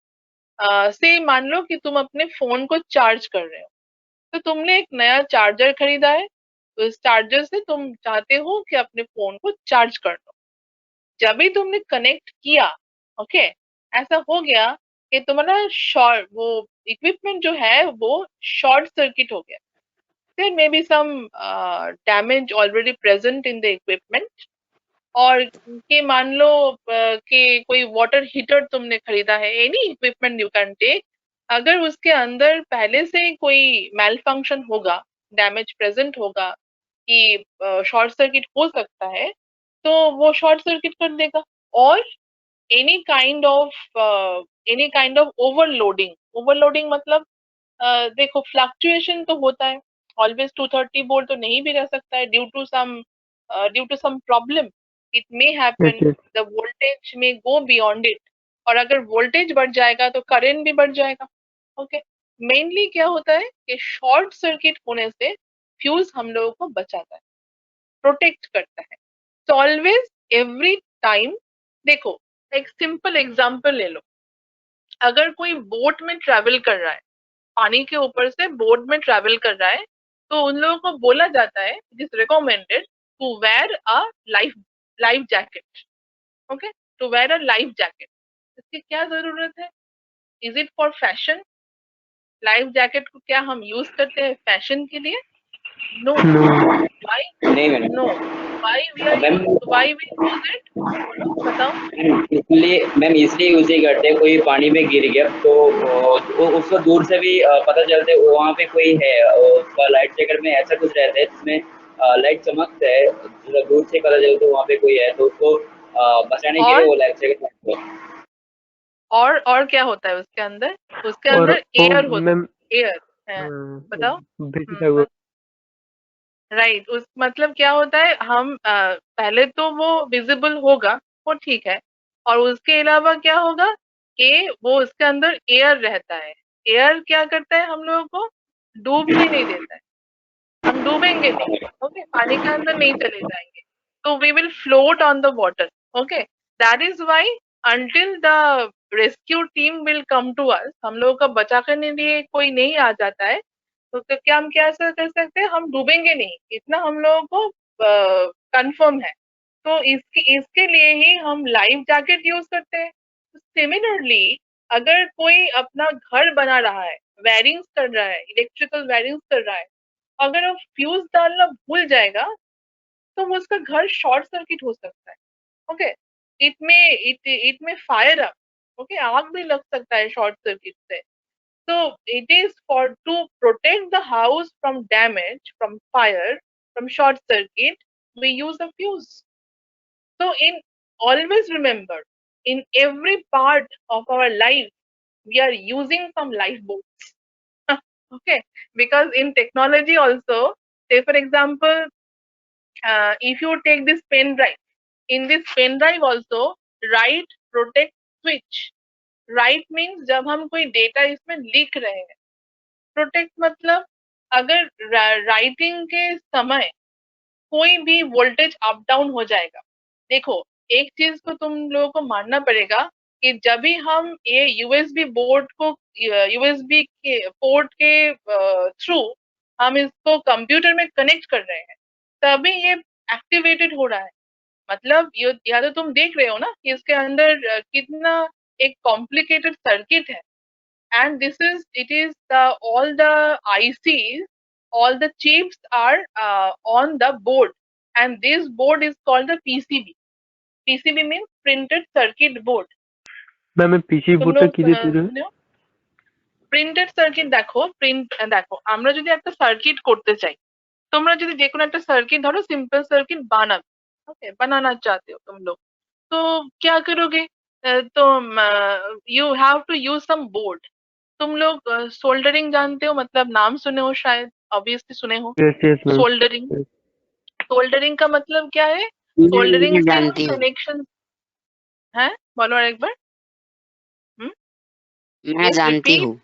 से मान लो कि तुम अपने फोन को चार्ज कर रहे हो, तो तुमने एक नया चार्जर खरीदा है, तो इस चार्जर से तुम चाहते हो कि अपने फोन को चार्ज कर लो. जब भी तुमने कनेक्ट किया, ओके, ऐसा हो गया कि तुम्हारा शॉर्ट वो इक्विपमेंट जो है वो शॉर्ट सर्किट हो गया. There may be some damage already present in the equipment. और कि मान लो कि कोई वाटर हीटर तुमने खरीदा है, any equipment you can take, अगर उसके अंदर पहले से कोई मैल फंक्शन होगा, डैमेज प्रेजेंट होगा, कि शॉर्ट सर्किट हो सकता है, तो वो शॉर्ट सर्किट कर देगा. और एनी काइंड ऑफ ओवरलोडिंग मतलब देखो फ्लक्चुएशन तो होता है, ऑलवेज 230 वोल्ट तो नहीं भी रह सकता है, due to some problem it may happen, the voltage में गो बियॉन्ड इट. और अगर वोल्टेज बढ़ जाएगा तो करंट भी बढ़ जाएगा. ओके, मेनली क्या होता है कि शॉर्ट सर्किट होने से फ्यूज हम लोगों को बचाता है, प्रोटेक्ट करता है. तो ऑलवेज एवरी टाइम देखो, एक सिंपल एग्जांपल ले लो. अगर कोई बोट में ट्रैवल कर रहा है, पानी के ऊपर से बोट में ट्रैवल कर रहा है, तो उन लोगों को बोला जाता है, it is recommended to wear a life jacket. Okay, to wear a life jacket. इसकी क्या जरूरत है? Is it for fashion? Life jacket को क्या हम यूज करते हैं फैशन के लिए? नो. No. Why? नहीं ma'am. No. Ma'am Why we use it? बोलो, बताओ. इसलिए यूज नहीं करते. कोई पानी में गिर गया तो उसको दूर से भी पता चलता है वहाँ पे कोई है. उसका लाइफ जैकेट में ऐसा कुछ रहता है जिसमें लाइट चमकता है. दूर से पता चलता है वहाँ पे कोई है तो उसको बचाने के लिए और वो लाइफ जैकेट लगता है. और क्या होता है उसके अंदर? उसके और अंदर वो एयर होता मैम है. एयर है. बताओ. भेजता हुआ राइट. उस मतलब क्या होता है, हम पहले तो वो विजिबल होगा, वो ठीक है. और उसके अलावा क्या होगा कि वो उसके अंदर एयर रहता है. एयर क्या करता है, हम लोगों को डूबने नहीं देता है. हम डूबेंगे नहीं. ओके, पानी के अंदर नहीं चले जाएंगे. तो we will float on the water. Okay, that is why until the rescue team will come to us, हम लोगों का बचा करने लिए कोई नहीं आ जाता है, तो क्या हम क्या ऐसा कर सकते हैं, हम डूबेंगे नहीं, इतना हम लोगों को कंफर्म है. तो इसके लिए ही हम लाइफ जैकेट यूज करते हैं. सिमिलरली अगर कोई अपना घर बना रहा है, वायरिंग्स कर रहा है, इलेक्ट्रिकल वायरिंग्स कर रहा है, अगर वो फ्यूज डालना भूल जाएगा तो वो उसका घर शॉर्ट सर्किट हो सकता है. ओके, इट में फायर अप. ओके, आग भी लग सकता है शॉर्ट सर्किट से. So it is for to protect the house from damage, from fire, from short circuit, we use a fuse. So always remember, in every part of our life, we are using some lifeboats. Okay, because in technology also, say for example, if you take this pen drive, in this pen drive also, write protect switch. Write means जब हम कोई data इसमें लिख रहे हैं. Protect मतलब अगर writing के समय कोई भी वोल्टेज अप डाउन हो जाएगा. देखो, एक चीज को तुम लोगों को मानना पड़ेगा कि जब भी हम ये यूएसबी बोर्ड को, यूएसबी के पोर्ट के थ्रू हम इसको कंप्यूटर में कनेक्ट कर रहे हैं, तभी ये एक्टिवेटेड हो रहा है. मतलब या तो तुम देख रहे हो ना कि इसके अंदर कितना एक कॉम्प्लिकेटेड सर्किट है. And it is all the ICs, all the chips are on the board, and this board is called the PCB. PCB means printed circuit board. Ma'am मैं पीसी तुम बोर्डটা लोग কি দিয়ে তৈরি হয়? শুনেও প্রিন্টেড সার্কিট. দেখো আমরা যদি একটা সার্কিট করতে চাই, তোমরা যদি যে কোনো একটা সার্কিট ধরো, सिंपल सर्किट बनाना. ओके, बनाना चाहते हो तुम लोग, तो क्या करोगे? तो you have to use some board. तुम लोग सोल्डरिंग जानते हो, मतलब नाम सुने हो शायद, ऑब्वियसली सुने हो. Yes yes ma'am. Soldering. Soldering का मतलब क्या है? सोल्डरिंग मैं से हम जानती हूँ. कनेक्शन है. बोलो और एक बार. मैं यस, जानती रिपीट. हूँ.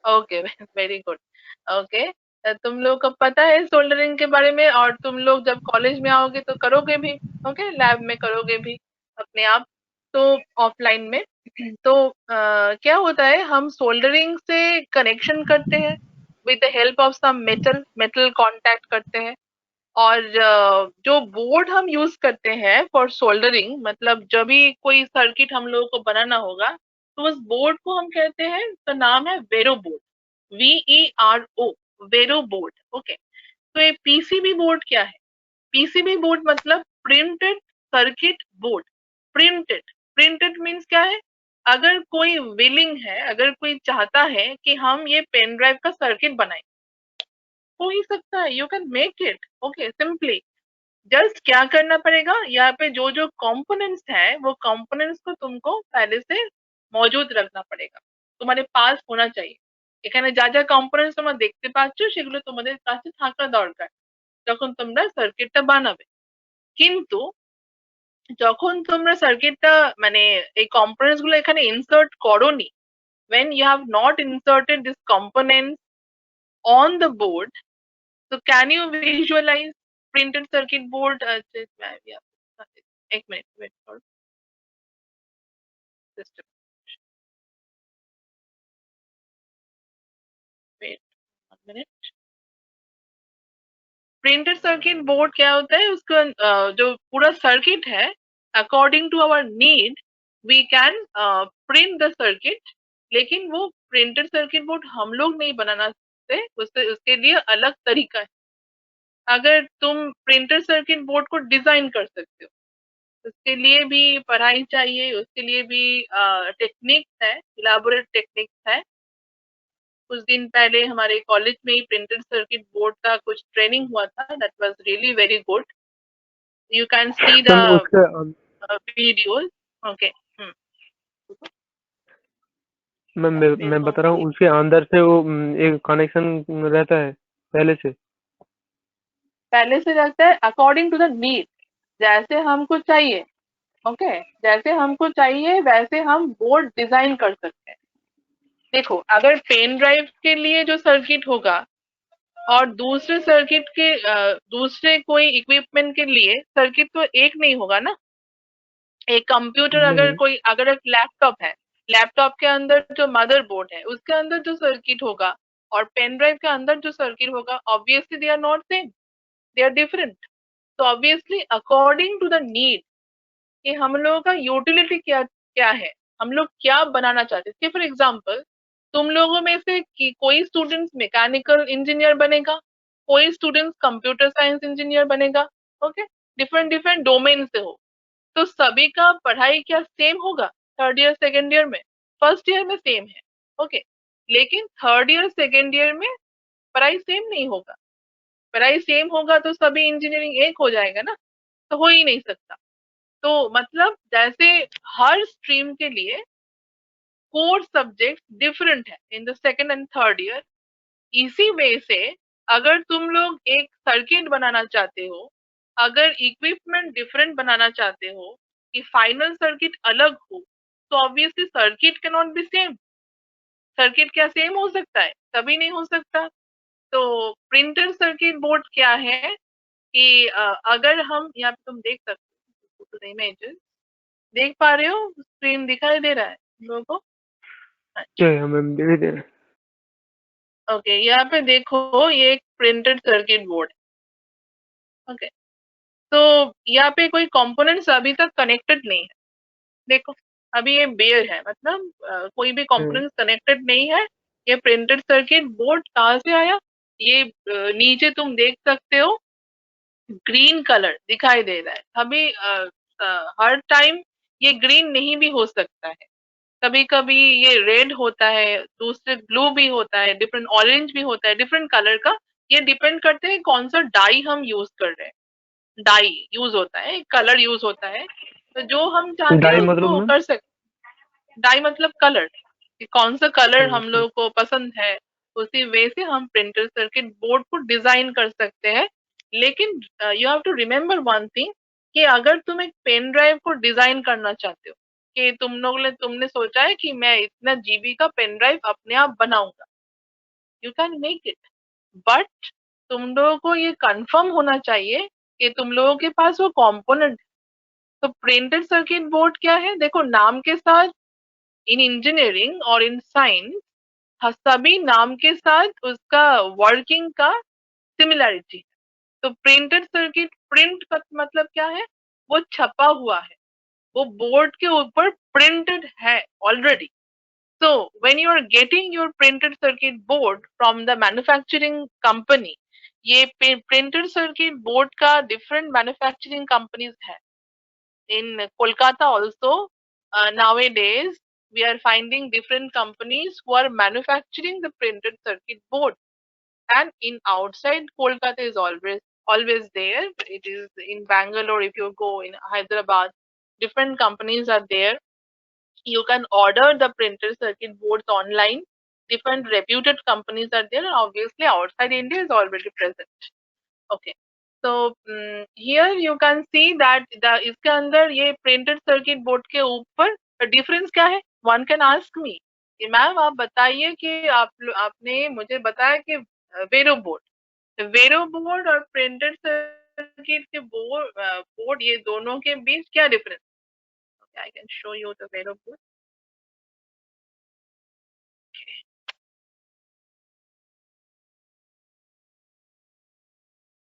Okay, very good. ओके, तुम लोग को पता है सोल्डरिंग के बारे में, और तुम लोग जब कॉलेज में आओगे तो करोगे भी. ओके, लैब में करोगे भी अपने आप, तो ऑफलाइन में. तो क्या होता है, हम सोल्डरिंग से कनेक्शन करते हैं with the help of some metal contact करते हैं. और जो बोर्ड हम यूज करते हैं फॉर सोल्डरिंग, मतलब जब भी कोई सर्किट हम लोगों को बनाना होगा, तो उस बोर्ड को हम कहते हैं, तो नाम है Vero board. VERO, Vero board. Okay, तो ये पीसीबी बोर्ड क्या है? पीसीबी बोर्ड मतलब printed circuit board. Printed. Printed means क्या है? अगर कोई विलिंग है, अगर कोई चाहता है कि हम ये पेन ड्राइव का सर्किट बनाएं, हो ही सकता है. You can make it. Okay, simply just क्या करना पड़ेगा, यहाँ पे जो जो कंपोनेंट्स हैं, वो कंपोनेंट्स को तुमको पहले से मौजूद रखना पड़ेगा, तुम्हारे पास होना चाहिए. এখানে যা যা কম্পোনেন্টস তোমরা দেখতে পাচ্ছ সেগুলো তোমাদের কাছে থাকা দরকার যখন তোমরা সার্কিটটা বানাবে. কিন্তু যখন তোমরা সার্কিটটা মানে এই কম্পোনেন্টস গুলো এখানে ইনসার্ট করোনি, when you have not inserted this components on the board, so can you visualize printed circuit board? एक minute wait for system. Wait 1 minute. Printed circuit board क्या होता है, उसका जो पूरा सर्किट है, according to our need we can print the circuit, लेकिन वो printed circuit board हम लोग नहीं बनाना सकते, उसके लिए अलग तरीका है। अगर तुम printed circuit board को डिजाइन कर सकते हो, उसके लिए भी पढ़ाई चाहिए, उसके लिए भी टेक्निक्स है, इलाबोरेट टेक्निक्स है। कुछ दिन पहले हमारे कॉलेज में ही प्रिंटेड सर्किट बोर्ड का कुछ ट्रेनिंग हुआ था, that was really very good. You can see the ma'am उसके वीडियोस। ओके, मैं बता रहा हूँ उसके अंदर से वो एक कनेक्शन रहता है पहले से रहता है अकॉर्डिंग टू द नीड, जैसे हमको चाहिए। ओके, जैसे हमको चाहिए वैसे हम बोर्ड डिजाइन कर सकते हैं। देखो, अगर पेन ड्राइव के लिए जो सर्किट होगा और दूसरे सर्किट के दूसरे कोई इक्विपमेंट के लिए सर्किट तो एक नहीं होगा ना। एक कंप्यूटर अगर एक लैपटॉप है, लैपटॉप के अंदर जो मदरबोर्ड है उसके अंदर जो सर्किट होगा और पेन ड्राइव के अंदर जो सर्किट होगा, obviously they are not same, they are different. तो obviously according to the need कि हम लोगों का यूटिलिटी क्या क्या है, हम लोग क्या बनाना चाहते हैं। फॉर एग्जाम्पल, तुम लोगों में से कोई स्टूडेंट मैकेनिकल इंजीनियर बनेगा, कोई स्टूडेंट कंप्यूटर साइंस इंजीनियर बनेगा। ओके, डिफरेंट डिफरेंट डोमेन से हो, तो सभी का पढ़ाई क्या सेम होगा? थर्ड ईयर सेकेंड ईयर में, फर्स्ट ईयर में सेम है। ओके, लेकिन थर्ड ईयर सेकेंड ईयर में पढ़ाई सेम नहीं होगा। पढ़ाई सेम होगा तो सभी इंजीनियरिंग एक हो जाएगा ना, तो हो ही नहीं सकता। तो मतलब जैसे हर स्ट्रीम के लिए कोर सब्जेक्ट डिफरेंट है in the second and third year, इसी वे से अगर तुम लोग एक सर्किट बनाना चाहते हो, अगर इक्विपमेंट डिफरेंट बनाना चाहते हो कि फाइनल सर्किट अलग हो, तो obviously circuit can not be same. Circuit क्या सेम हो सकता है? कभी नहीं हो सकता। तो प्रिंटेड सर्किट बोर्ड क्या है कि अगर हम यहाँ पे तुम देख सकते हो इमेजेस, देख पा रहे हो? स्क्रीन दिखाई दे रहा है लोगों को? मैम धीरे धीरे। ओके, यहाँ पे देखो, ये एक प्रिंटेड सर्किट बोर्ड है। ओके, तो यहाँ पे कोई कंपोनेंट्स अभी तक कनेक्टेड नहीं है। देखो, अभी ये बेयर है, मतलब कोई भी कंपोनेंट्स कनेक्टेड नहीं है। ये प्रिंटेड सर्किट बोर्ड कहाँ से आया? ये नीचे तुम देख सकते हो ग्रीन कलर दिखाई दे रहा है। अभी हर टाइम ये ग्रीन नहीं भी हो सकता है, कभी कभी ये रेड होता है, दूसरे ब्लू भी होता है, डिफरेंट ऑरेंज भी होता है, डिफरेंट कलर का। ये डिपेंड करते हैं कौन सा डाई हम यूज कर रहे हैं। डाई यूज होता है, कलर यूज होता है, तो जो हम चाहते हैं डाई मतलब उसको मैम? कर सकते। डाई मतलब कलर, कि कौन सा कलर हम लोगों को पसंद है, उसी वे से हम प्रिंटर सर्किट बोर्ड को डिजाइन कर सकते हैं। लेकिन you have to remember one thing, कि अगर तुम एक पेन ड्राइव को डिजाइन करना चाहते हो, कि तुमने सोचा है कि मैं इतना जीबी का पेन ड्राइव अपने आप बनाऊंगा, you can make it, but तुम लोगों को ये कंफर्म होना चाहिए कि तुम लोगों के पास वो कंपोनेंट। तो प्रिंटेड सर्किट बोर्ड क्या है? देखो, नाम के साथ, इन इंजीनियरिंग और इन साइंस, सभी नाम के साथ उसका वर्किंग का सिमिलैरिटी। तो प्रिंटेड सर्किट, प्रिंट का मतलब क्या है? वो छपा हुआ है, वो बोर्ड के ऊपर प्रिंटेड है already. So when you are getting your printed circuit board from the manufacturing company, ये printed circuit board का different manufacturing companies है। In Kolkata also, nowadays we are finding different companies who are manufacturing the printed circuit board. And in outside Kolkata is always there. It is in Bangalore. If you go in Hyderabad, different companies are there. You can order the printed circuit boards online. Different reputed companies are there, and obviously outside India is already present. Okay, so here you can see that the इसके अंदर ये printed circuit board के ऊपर difference क्या है? One can ask me कि ma'am आप बताइए कि आपने मुझे बताया कि वेरो बोर्ड और printed circuit के बोर्ड ये दोनों के बीच क्या difference? Okay, I can show you the Vero board.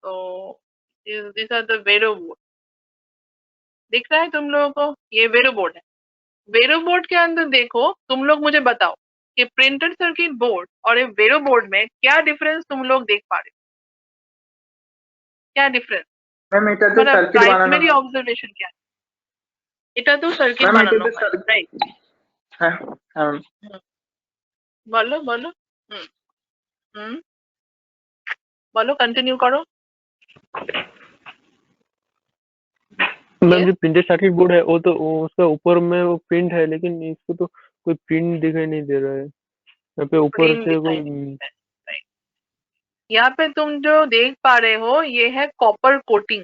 So these are the Vero board. दिख रहा है तुम लोगों को? ये वेरो बोर्ड है। वेरो बोर्ड के अंदर देखो, तुम लोग मुझे बताओ कि प्रिंटेड सर्किट बोर्ड और एक वेरो बोर्ड में क्या डिफरेंस तुम लोग देख पा रहे हो? क्या डिफरेंस? ম্যাম এটা তো तुम्हारा সার্কিট বানানো प्राइमरी হয়। ऑब्जर्वेशन क्या है? এটা তো সার্কিট ম্যাম বানানো এটাতে হয়, সার্কিট রাইট? হ্যাঁ হ্যাঁ बोलो बोलो। हम्म बोलो, कंटिन्यू करो। मैम यस, जो प्रिंटेड सर्किट बोर्ड है वो तो उसका ऊपर में वो प्रिंट है, लेकिन इसको तो कोई प्रिंट दिखाई नहीं दे रहा है यहाँ पे ऊपर प्रिंट से दिखाई कोई। देता है, राइट। यहाँ पे तुम जो देख पा रहे हो ये है कॉपर कोटिंग।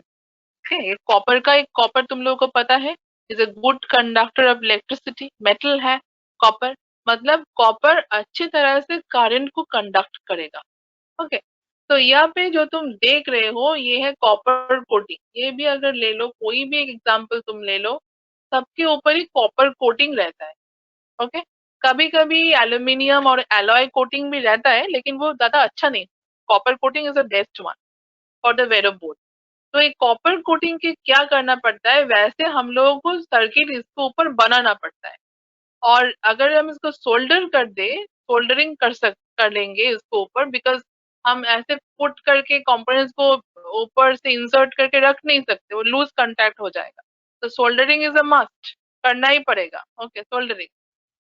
ये कॉपर का, एक कॉपर तुम लोगों को पता है is a good conductor of electricity, metal है कॉपर। मतलब कॉपर अच्छी तरह से करंट को कंडक्ट करेगा। ओके, तो यहाँ पे जो तुम देख रहे हो ये है कॉपर कोटिंग। ये भी अगर ले लो, कोई भी एक एग्जांपल तुम ले लो, सबके ऊपर ही कॉपर कोटिंग रहता है। ओके, कभी कभी एल्यूमिनियम और एलॉय कोटिंग भी रहता है, लेकिन वो ज्यादा अच्छा नहीं। Copper coating is the best one for the Vero board. तो एक कॉपर कोटिंग के क्या करना पड़ता है, वैसे हम लोगों को सर्किट इसके ऊपर बनाना पड़ता है। और अगर हम इसको सोल्डर कर दे, सोल्डरिंग कर लेंगे इसके ऊपर, बिकॉज हम ऐसे पुट करके कंपोनेंट्स को ऊपर से इंसर्ट करके रख नहीं सकते, वो लूज कांटेक्ट हो जाएगा। तो सोल्डरिंग इज अ मस्ट, करना ही पड़ेगा। Okay, soldering.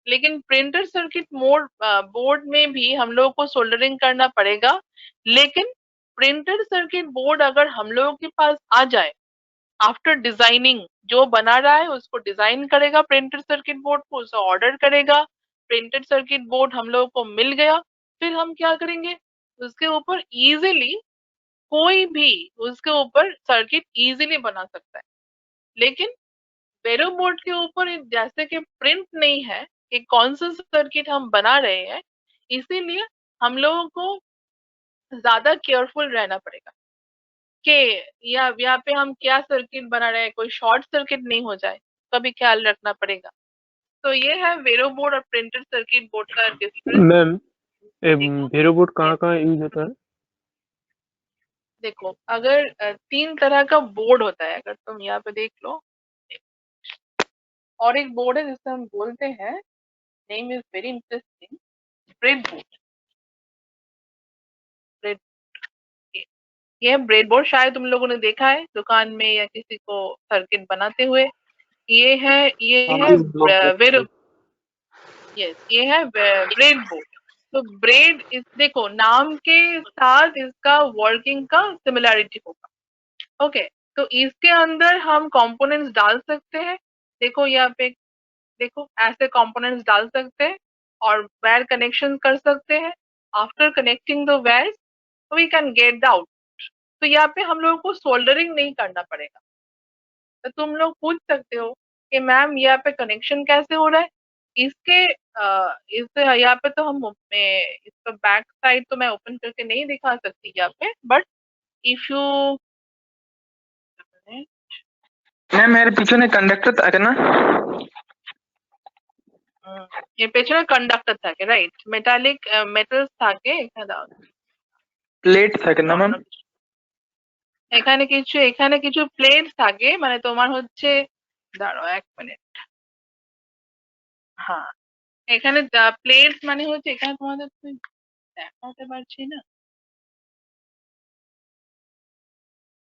लेकिन प्रिंटेड सर्किट बोर्ड में भी हम लोगों को सोल्डरिंग करना पड़ेगा। लेकिन प्रिंटेड सर्किट बोर्ड अगर हम लोगों के पास आ जाए आफ्टर डिजाइनिंग, जो बना रहा है उसको डिजाइन करेगा प्रिंटेड सर्किट बोर्ड को, उसे ऑर्डर करेगा, प्रिंटेड सर्किट बोर्ड हम लोगों को मिल गया, फिर हम क्या करेंगे, उसके ऊपर इजीली कोई भी उसके ऊपर सर्किट इजीली बना सकता है। लेकिन वेरो बोर्ड के ऊपर जैसे कि प्रिंट नहीं है कि कौन सा सर्किट हम बना रहे हैं, इसीलिए हम लोगों को ज्यादा केयरफुल रहना पड़ेगा कि यहाँ पे हम क्या सर्किट बना रहे हैं, कोई शॉर्ट सर्किट नहीं हो जाए, का भी ख्याल रखना पड़ेगा। तो ये है वेरो बोर्ड और प्रिंटेड सर्किट बोर्ड का डिफरेंस। मैम देखो, वेरो बोर्ड कहाँ ये कहाँ यूज होता है? देखो, अगर तीन तरह का बोर्ड होता है, अगर तुम यहाँ पे देख लो, और एक बोर्ड है जिसे हम बोलते हैं, name is very interesting, bread board. Bread, ये ब्रेड बोर्ड शायद तुम लोगों ने देखा है दुकान में या किसी को सर्किट बनाते हुए। ये है वेरो, यस, ये है ब्रेड बोर्ड। तो ब्रेड इस, देखो नाम के साथ इसका वर्किंग का सिमिलैरिटी होगा। ओके, तो इसके अंदर हम कंपोनेंट्स डाल सकते हैं। देखो यहाँ पे, देखो ऐसे कंपोनेंट्स डाल सकते हैं और वायर कनेक्शन कर सकते हैं। After connecting the wires we can get the out. तो यहाँ पे हम लोगों को सोल्डरिंग नहीं करना पड़ेगा। तो तुम लोग पूछ सकते हो कि मैम यहाँ पे कनेक्शन कैसे हो रहा है इसके, इससे यहाँ पे तो इसका बैक साइड तो मैं ओपन करके नहीं दिखा सकती यहाँ पे, बट इफ यू, ম্যাম এর পিছনে কন্ডাক্টর থাকে না? ये পেছনে কন্ডাক্টর থাকে, রাইট? মেটালিক মেটালস থাকে এখানে দাও। প্লেট থাকে না ম্যাম? এখানে কিছু প্লেট থাকে, মানে তোমার হচ্ছে, দাঁড়াও 1 মিনিট। হ্যাঁ, এখানে প্লেট মানে হচ্ছে, এখানে তোমাদের তো দেখাতে পারছি না।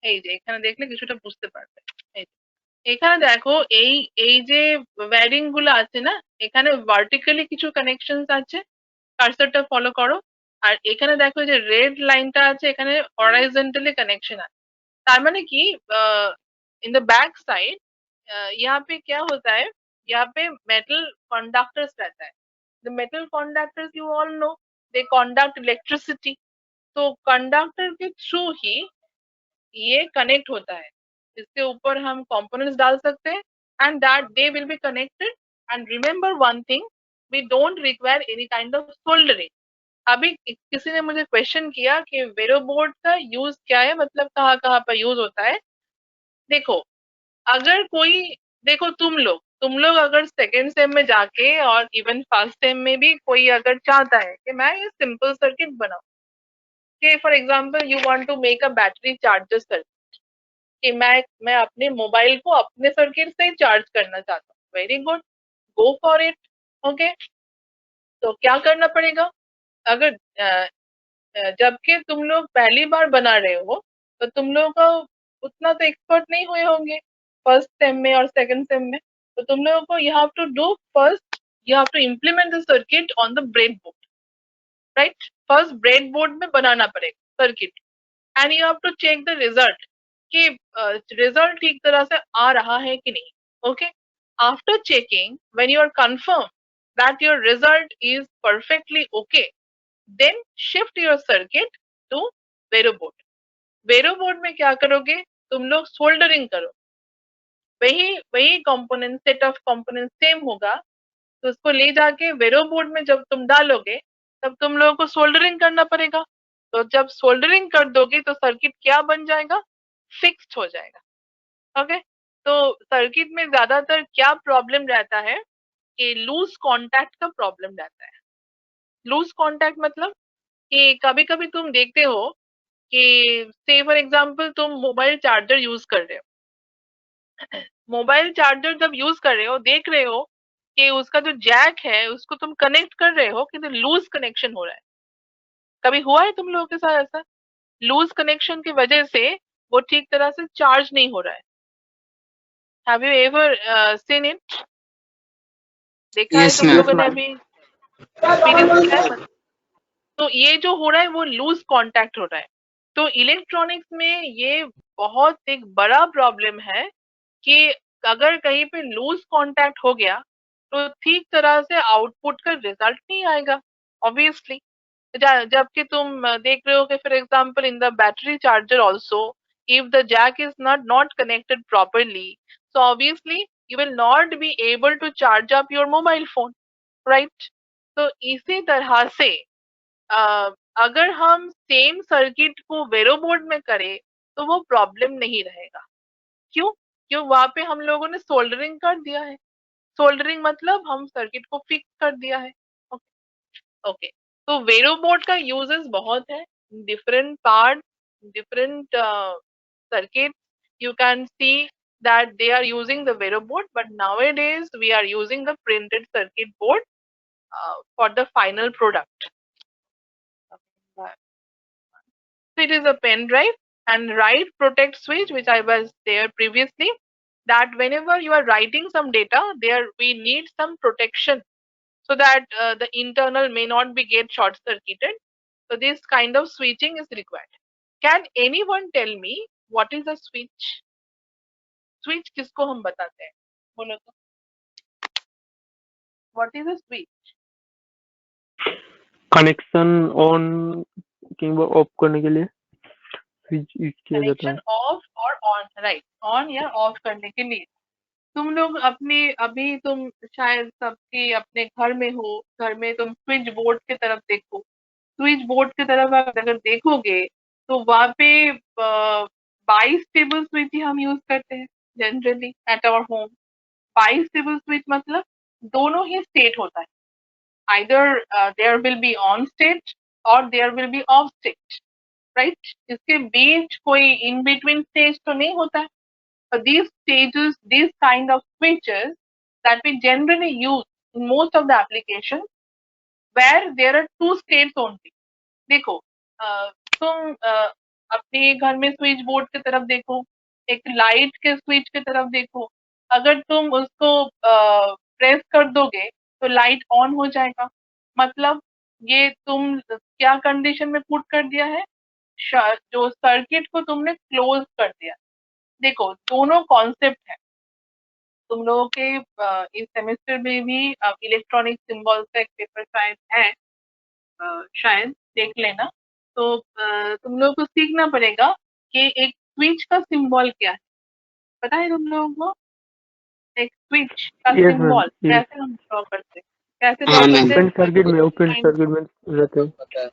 এই যে এখানে দেখলে কিছুটা বুঝতে পারবে। এই যে, এখানে দেখো এই এই যে ওয়্যারিং গুলো আছে না, এখানে ভার্টিক্যালি কিছু কানেকশনস আছে, কার্সরটা ফলো করো। আর এখানে দেখো যে রেড লাইনটা আছে, এখানে হরাইজন্টালি কানেকশন আছে। तार माने कि इन द बैक साइड यहाँ पे क्या होता है, यहाँ पे मेटल कंडक्टर्स रहता है। The metal conductors you all know, they conduct electricity. तो कंडक्टर के थ्रू ही ये कनेक्ट होता है। इसके ऊपर हम कंपोनेंट्स डाल सकते हैं and that they will be connected. And remember one thing, we don't require any kind of soldering. अभी किसी ने मुझे क्वेश्चन किया कि वेरो बोर्ड का यूज क्या है, मतलब कहाँ कहाँ पर यूज होता है। देखो, अगर कोई, देखो तुम लोग अगर सेकेंड सेम में जाके और इवन फर्स्ट सेम में भी कोई अगर चाहता है कि मैं ये सिंपल सर्किट बनाऊं, कि for example you want to make a battery charger circuit, कि मैं अपने मोबाइल को अपने सर्किट से चार्ज करना चाहता हूँ, very good, go for it. Okay, तो क्या करना पड़ेगा? अगर जबकि तुम लोग पहली बार बना रहे हो तो तुम लोग का उतना तो एक्सपर्ट नहीं हुए होंगे फर्स्ट सेम में और सेकंड सेम में, तो तुम लोगों को you have to do first, you have to implement the circuit on the breadboard, right? First breadboard में बनाना पड़ेगा circuit, and you have to check the result कि रिजल्ट ठीक तरह से आ रहा है कि नहीं। Okay, after checking when you are confirm that your result is perfectly okay, then shift your circuit to Vero board. Vero board में क्या करोगे? तुम लोग सोल्डरिंग करो, वही वही component, set of component same होगा, तो उसको ले जाके वेरो बोर्ड में जब तुम डालोगे तब तुम लोगों को सोल्डरिंग करना पड़ेगा। तो जब सोल्डरिंग कर दोगे तो सर्किट क्या बन जाएगा? फिक्स्ड हो जाएगा। ओके, तो सर्किट में ज्यादातर क्या प्रॉब्लम रहता है कि लूज कांटेक्ट का प्रॉब्लम रहता है। लूज कांटेक्ट मतलब कि कभी कभी तुम देखते हो कि से फॉर एग्जांपल तुम मोबाइल चार्जर यूज कर रहे हो, मोबाइल चार्जर जब यूज कर रहे हो देख रहे हो कि उसका जो जैक है उसको तुम कनेक्ट कर रहे हो कि लूज कनेक्शन हो रहा है। कभी हुआ है तुम लोगों के साथ ऐसा? लूज कनेक्शन की वजह से वो ठीक तरह से चार्ज नहीं हो रहा है। Have you ever seen it? देखा है यस तुम मैम। लोगों ने अभी एक्सपीरियंस किया है? तो ये जो हो रहा है वो लूज कांटेक्ट हो रहा है। तो इलेक्ट्रॉनिक्स में ये बहुत एक बड़ा प्रॉब्लम है कि अगर कहीं पे लूज कांटेक्ट हो गया तो ठीक तरह से आउटपुट का रिजल्ट नहीं आएगा ऑब्वियसली। जबकि तुम देख रहे हो कि for example in the battery charger also, if the jack is not connected properly, so obviously you will not be able to charge up your mobile phone, right? तो इसी तरह से अगर हम सेम सर्किट को वेरो बोर्ड में करें तो वो प्रॉब्लम नहीं रहेगा। क्यों? क्यों? वहां पे हम लोगों ने सोल्डरिंग कर दिया है। सोल्डरिंग मतलब हम सर्किट को फिक्स कर दिया है। ओके, तो वेरो बोर्ड का यूजेस बहुत है, different part, different circuit, you can see that they are using the Vero board, but nowadays we are using the printed circuit board for the final product. So it is a pen drive and write protect switch, which I was there previously, that whenever you are writing some data there we need some protection so that the internal may not be get short circuited. So this kind of switching is required. Can anyone tell me what is a switch? Switch किसको हम बताते हैं? बोलो तो। What is a switch? Connection on किंवा of करने के लिए स्विच यूज किया जाता है। Connection off or on, right? On या off करने के लिए तुम लोग अपने अभी तुम शायद सबके अपने घर में हो, घर में तुम स्विच बोर्ड की तरफ देखो, स्विच बोर्ड की तरफ आप अगर देखोगे तो वहाँ पे 22 टेबल स्विच ही हम यूज करते हैं generally at our home. 22 table switch मतलब दोनों ही स्टेट होता है, either there will be on state or there will be off state, right? इसके बीच कोई in between stage तो नहीं होता है। These stages, these kind of switches that we generally use in most of the applications where there are two states only. देखो तुम अपने घर में स्विच बोर्ड की तरफ देखो, एक लाइट के स्विच की तरफ देखो, अगर तुम उसको प्रेस कर दोगे तो लाइट ऑन हो जाएगा, मतलब ये तुम क्या कंडीशन में पुट कर दिया है? जो सर्किट को तुमने क्लोज कर दिया। देखो दोनों कॉन्सेप्ट है। तुम लोगों के इस सेमेस्टर में भी इलेक्ट्रॉनिक सिंबल्स का एक पेपर शायद है, शायद देख लेना। तो तुम लोगों को सीखना पड़ेगा कि एक स्विच का सिंबल क्या है। पता है तुम लोगों को एक स्विच का यस मैम, सिंबल यस। कैसे हम ड्रॉ करते हैं? कैसे ड्रॉ हाँ करते मैम। हैं? ओपन सर्किट में रहते हैं।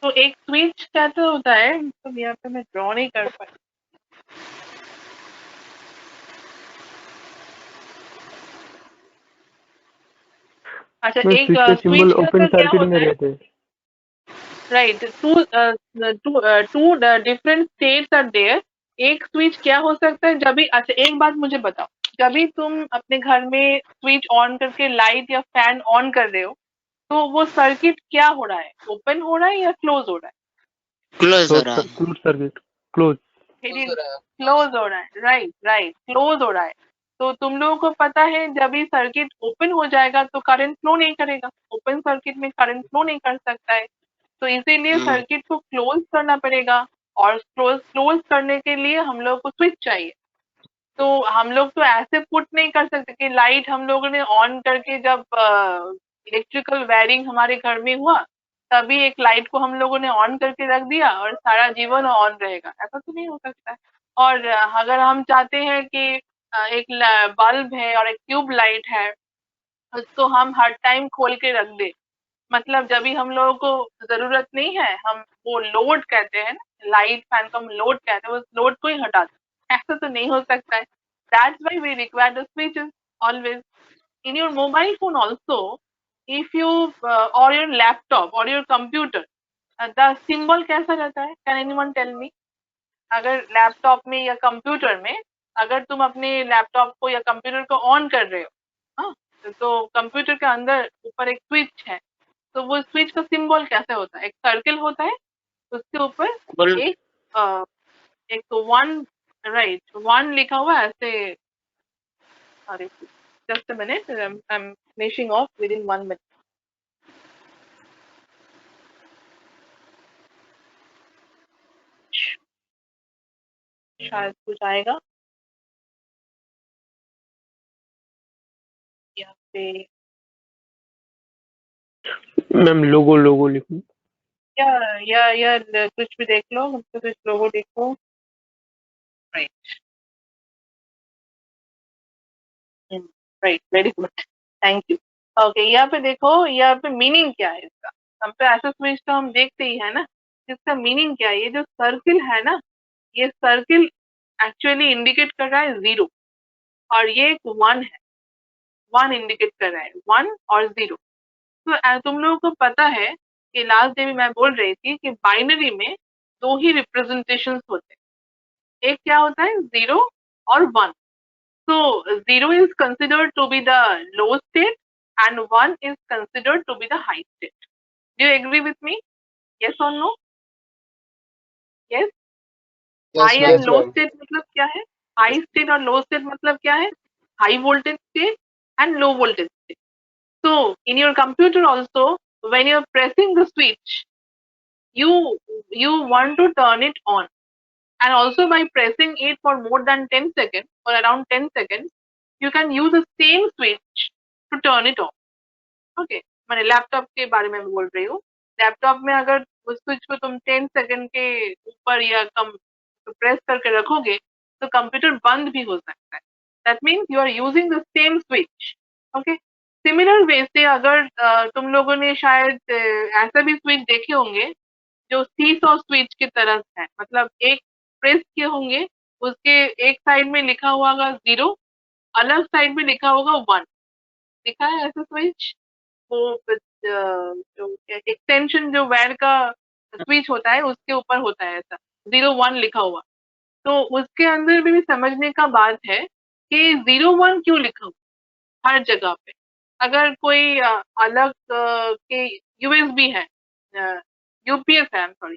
तो एक स्विच कैसे होता है तो यहाँ पे मैं ड्रॉ नहीं कर पाई। अच्छा, मैं एक स्विच का स्विच सिंबल के ओपन अंदर क्या सर्किट में होता है? रहते हैं। Right, two different states are there. एक स्विच क्या हो सकता है जब भी, अच्छा एक बात मुझे बताओ, जब भी तुम अपने घर में स्विच ऑन करके लाइट या फैन ऑन कर रहे हो, तो वो सर्किट क्या हो रहा है, ओपन हो रहा है या क्लोज हो रहा है? क्लोज हो क्लोज रहा है। Close circuit, close. क्लोज हो रहा है, राइट राइट, क्लोज हो रहा है। तो तुम लोगों को पता है जब ये सर्किट ओपन हो जाएगा तो करंट फ्लो नहीं करेगा, ओपन सर्किट में करंट फ्लो नहीं कर सकता है, तो इसीलिए सर्किट को क्लोज करना पड़ेगा, और क्लोज करने के लिए हम लोग को स्विच चाहिए। तो हम लोग तो ऐसे पुट नहीं कर सकते कि लाइट हम लोगों ने ऑन करके, जब इलेक्ट्रिकल वायरिंग हमारे घर में हुआ तभी एक लाइट को हम लोगों ने ऑन करके रख दिया और सारा जीवन ऑन रहेगा, ऐसा तो नहीं हो सकता है। और अगर हम चाहते हैं कि एक बल्ब है और एक ट्यूब लाइट है, उसको हम हर टाइम खोल के रख दे, मतलब जब भी हम लोगों को जरूरत नहीं है, हम वो लोड कहते हैं ना, लाइट फैन को हम लोड कहते हैं, उस लोड को ही हटा दें, ऐसा तो नहीं हो सकता है। That's why we require the switches always in your mobile phone also. If you और योर लैपटॉप और योर कंप्यूटर, द सिंबल कैसा रहता है, कैन एनीवन टेल मी? अगर लैपटॉप में या कंप्यूटर में, अगर तुम अपने लैपटॉप को या कंप्यूटर को ऑन कर रहे हो, हाँ, तो कंप्यूटर के अंदर ऊपर एक स्विच है, तो वो स्विच का सिंबल कैसे होता है? एक सर्कल होता है, उसके ऊपर बोल एक एक तो वन, राइट, वन लिखा हुआ है ऐसे। अरे just a minute, I am finishing of with in 1 minute. शायद कुछ आएगा यहाँ पे, मैम लोगो लोगो लिखूं? या कुछ भी देख लो, मतलब कुछ लोगो देखो, right right, very good, thank you. Okay, यहाँ पे देखो, यहाँ पे मीनिंग क्या है इसका, हम तो ऐसा स्विच तो हम देखते ही है ना, इसका मीनिंग क्या है? ये जो सर्किल है ना, ये सर्किल एक्चुअली इंडिकेट कर रहा है जीरो, और ये एक वन है, वन इंडिकेट कर रहा है, वन और जीरो। तो तुम लोगों को पता है कि लास्ट डे भी मैं बोल रही थी कि बाइनरी में दो ही रिप्रेजेंटेशन होते हैं, एक क्या होता है, जीरो और one. So 0 is considered to be the low state and 1 is considered to be the high state. Do you agree with me? Yes or no? Yes. High and low state मतलब क्या है? High state और low state मतलब क्या है? High voltage state and low voltage state. So in your computer also, when you are pressing the switch, you want to turn it on, and also by pressing it for more than 10 seconds or around 10 seconds, you can use the same switch to turn it off. Okay, मैंने laptop के बारे में बोल रही हूँ। Laptop में अगर उस स्विच को तुम 10 सेकंड के ऊपर या कम प्रेस करके रखोगे तो कंप्यूटर बंद भी हो सकता है। That means you are using the same switch. Okay, similar way से अगर तुम लोगों ने शायद ऐसा भी स्विच देखे होंगे जो सीसॉ स्विच की तरह है, मतलब एक प्रेस किए होंगे, उसके एक साइड में लिखा हुआ होगा जीरो, अलग साइड में लिखा होगा वन। दिखा है ऐसा स्विच? वो जो एक्सटेंशन जो वायर का स्विच होता है उसके ऊपर होता है ऐसा 01 लिखा हुआ। तो उसके अंदर भी समझने का बात है कि 01 क्यों लिखा हुआ हर जगह पे। अगर कोई अलग के यूएसबी है, यूपीएस है, सॉरी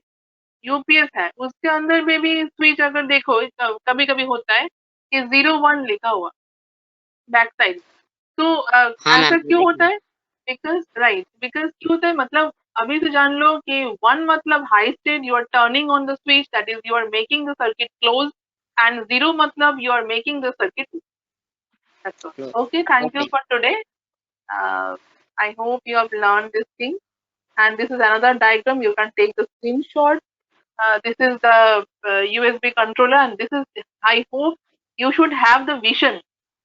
यूपीएस है, उसके अंदर में भी स्विच अगर देखो कभी कभी होता है कि 01 लिखा हुआ बैक साइड। तो हाँ ऐसा मैम, क्यों होता है? बिकॉज राइट, बिकॉज क्यों होता है, मतलब अभी तो जान लो कि वन मतलब high state, you are turning on the switch, that is you are making the circuit close, and zero मतलब you are making the circuit. That's all. Okay, thank you okay. for today. I hope you have learned this thing. And this is another diagram. You can take the screenshot. This is the USB controller, and this is, I hope you should have the vision.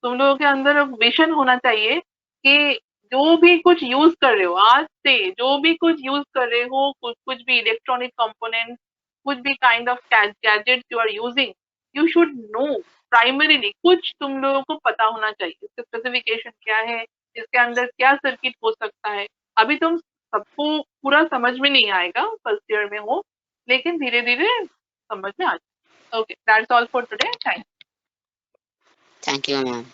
तुम लोगों के अंदर vision होना चाहिए कि जो भी कुछ यूज कर रहे हो आज से, जो भी कुछ यूज कर रहे हो, कुछ भी इलेक्ट्रॉनिक कंपोनेंट, कुछ भी kind of gadget you are using, you should know primarily, कुछ तुम लोगों को पता होना चाहिए इसका स्पेसिफिकेशन क्या है, इसके अंदर क्या सर्किट हो सकता है। अभी तुम सबको पूरा समझ में नहीं आएगा, फर्स्ट ईयर में हो, लेकिन धीरे धीरे समझ में आ जाएगा। Okay, that's all for today. Thank thank you ma'am.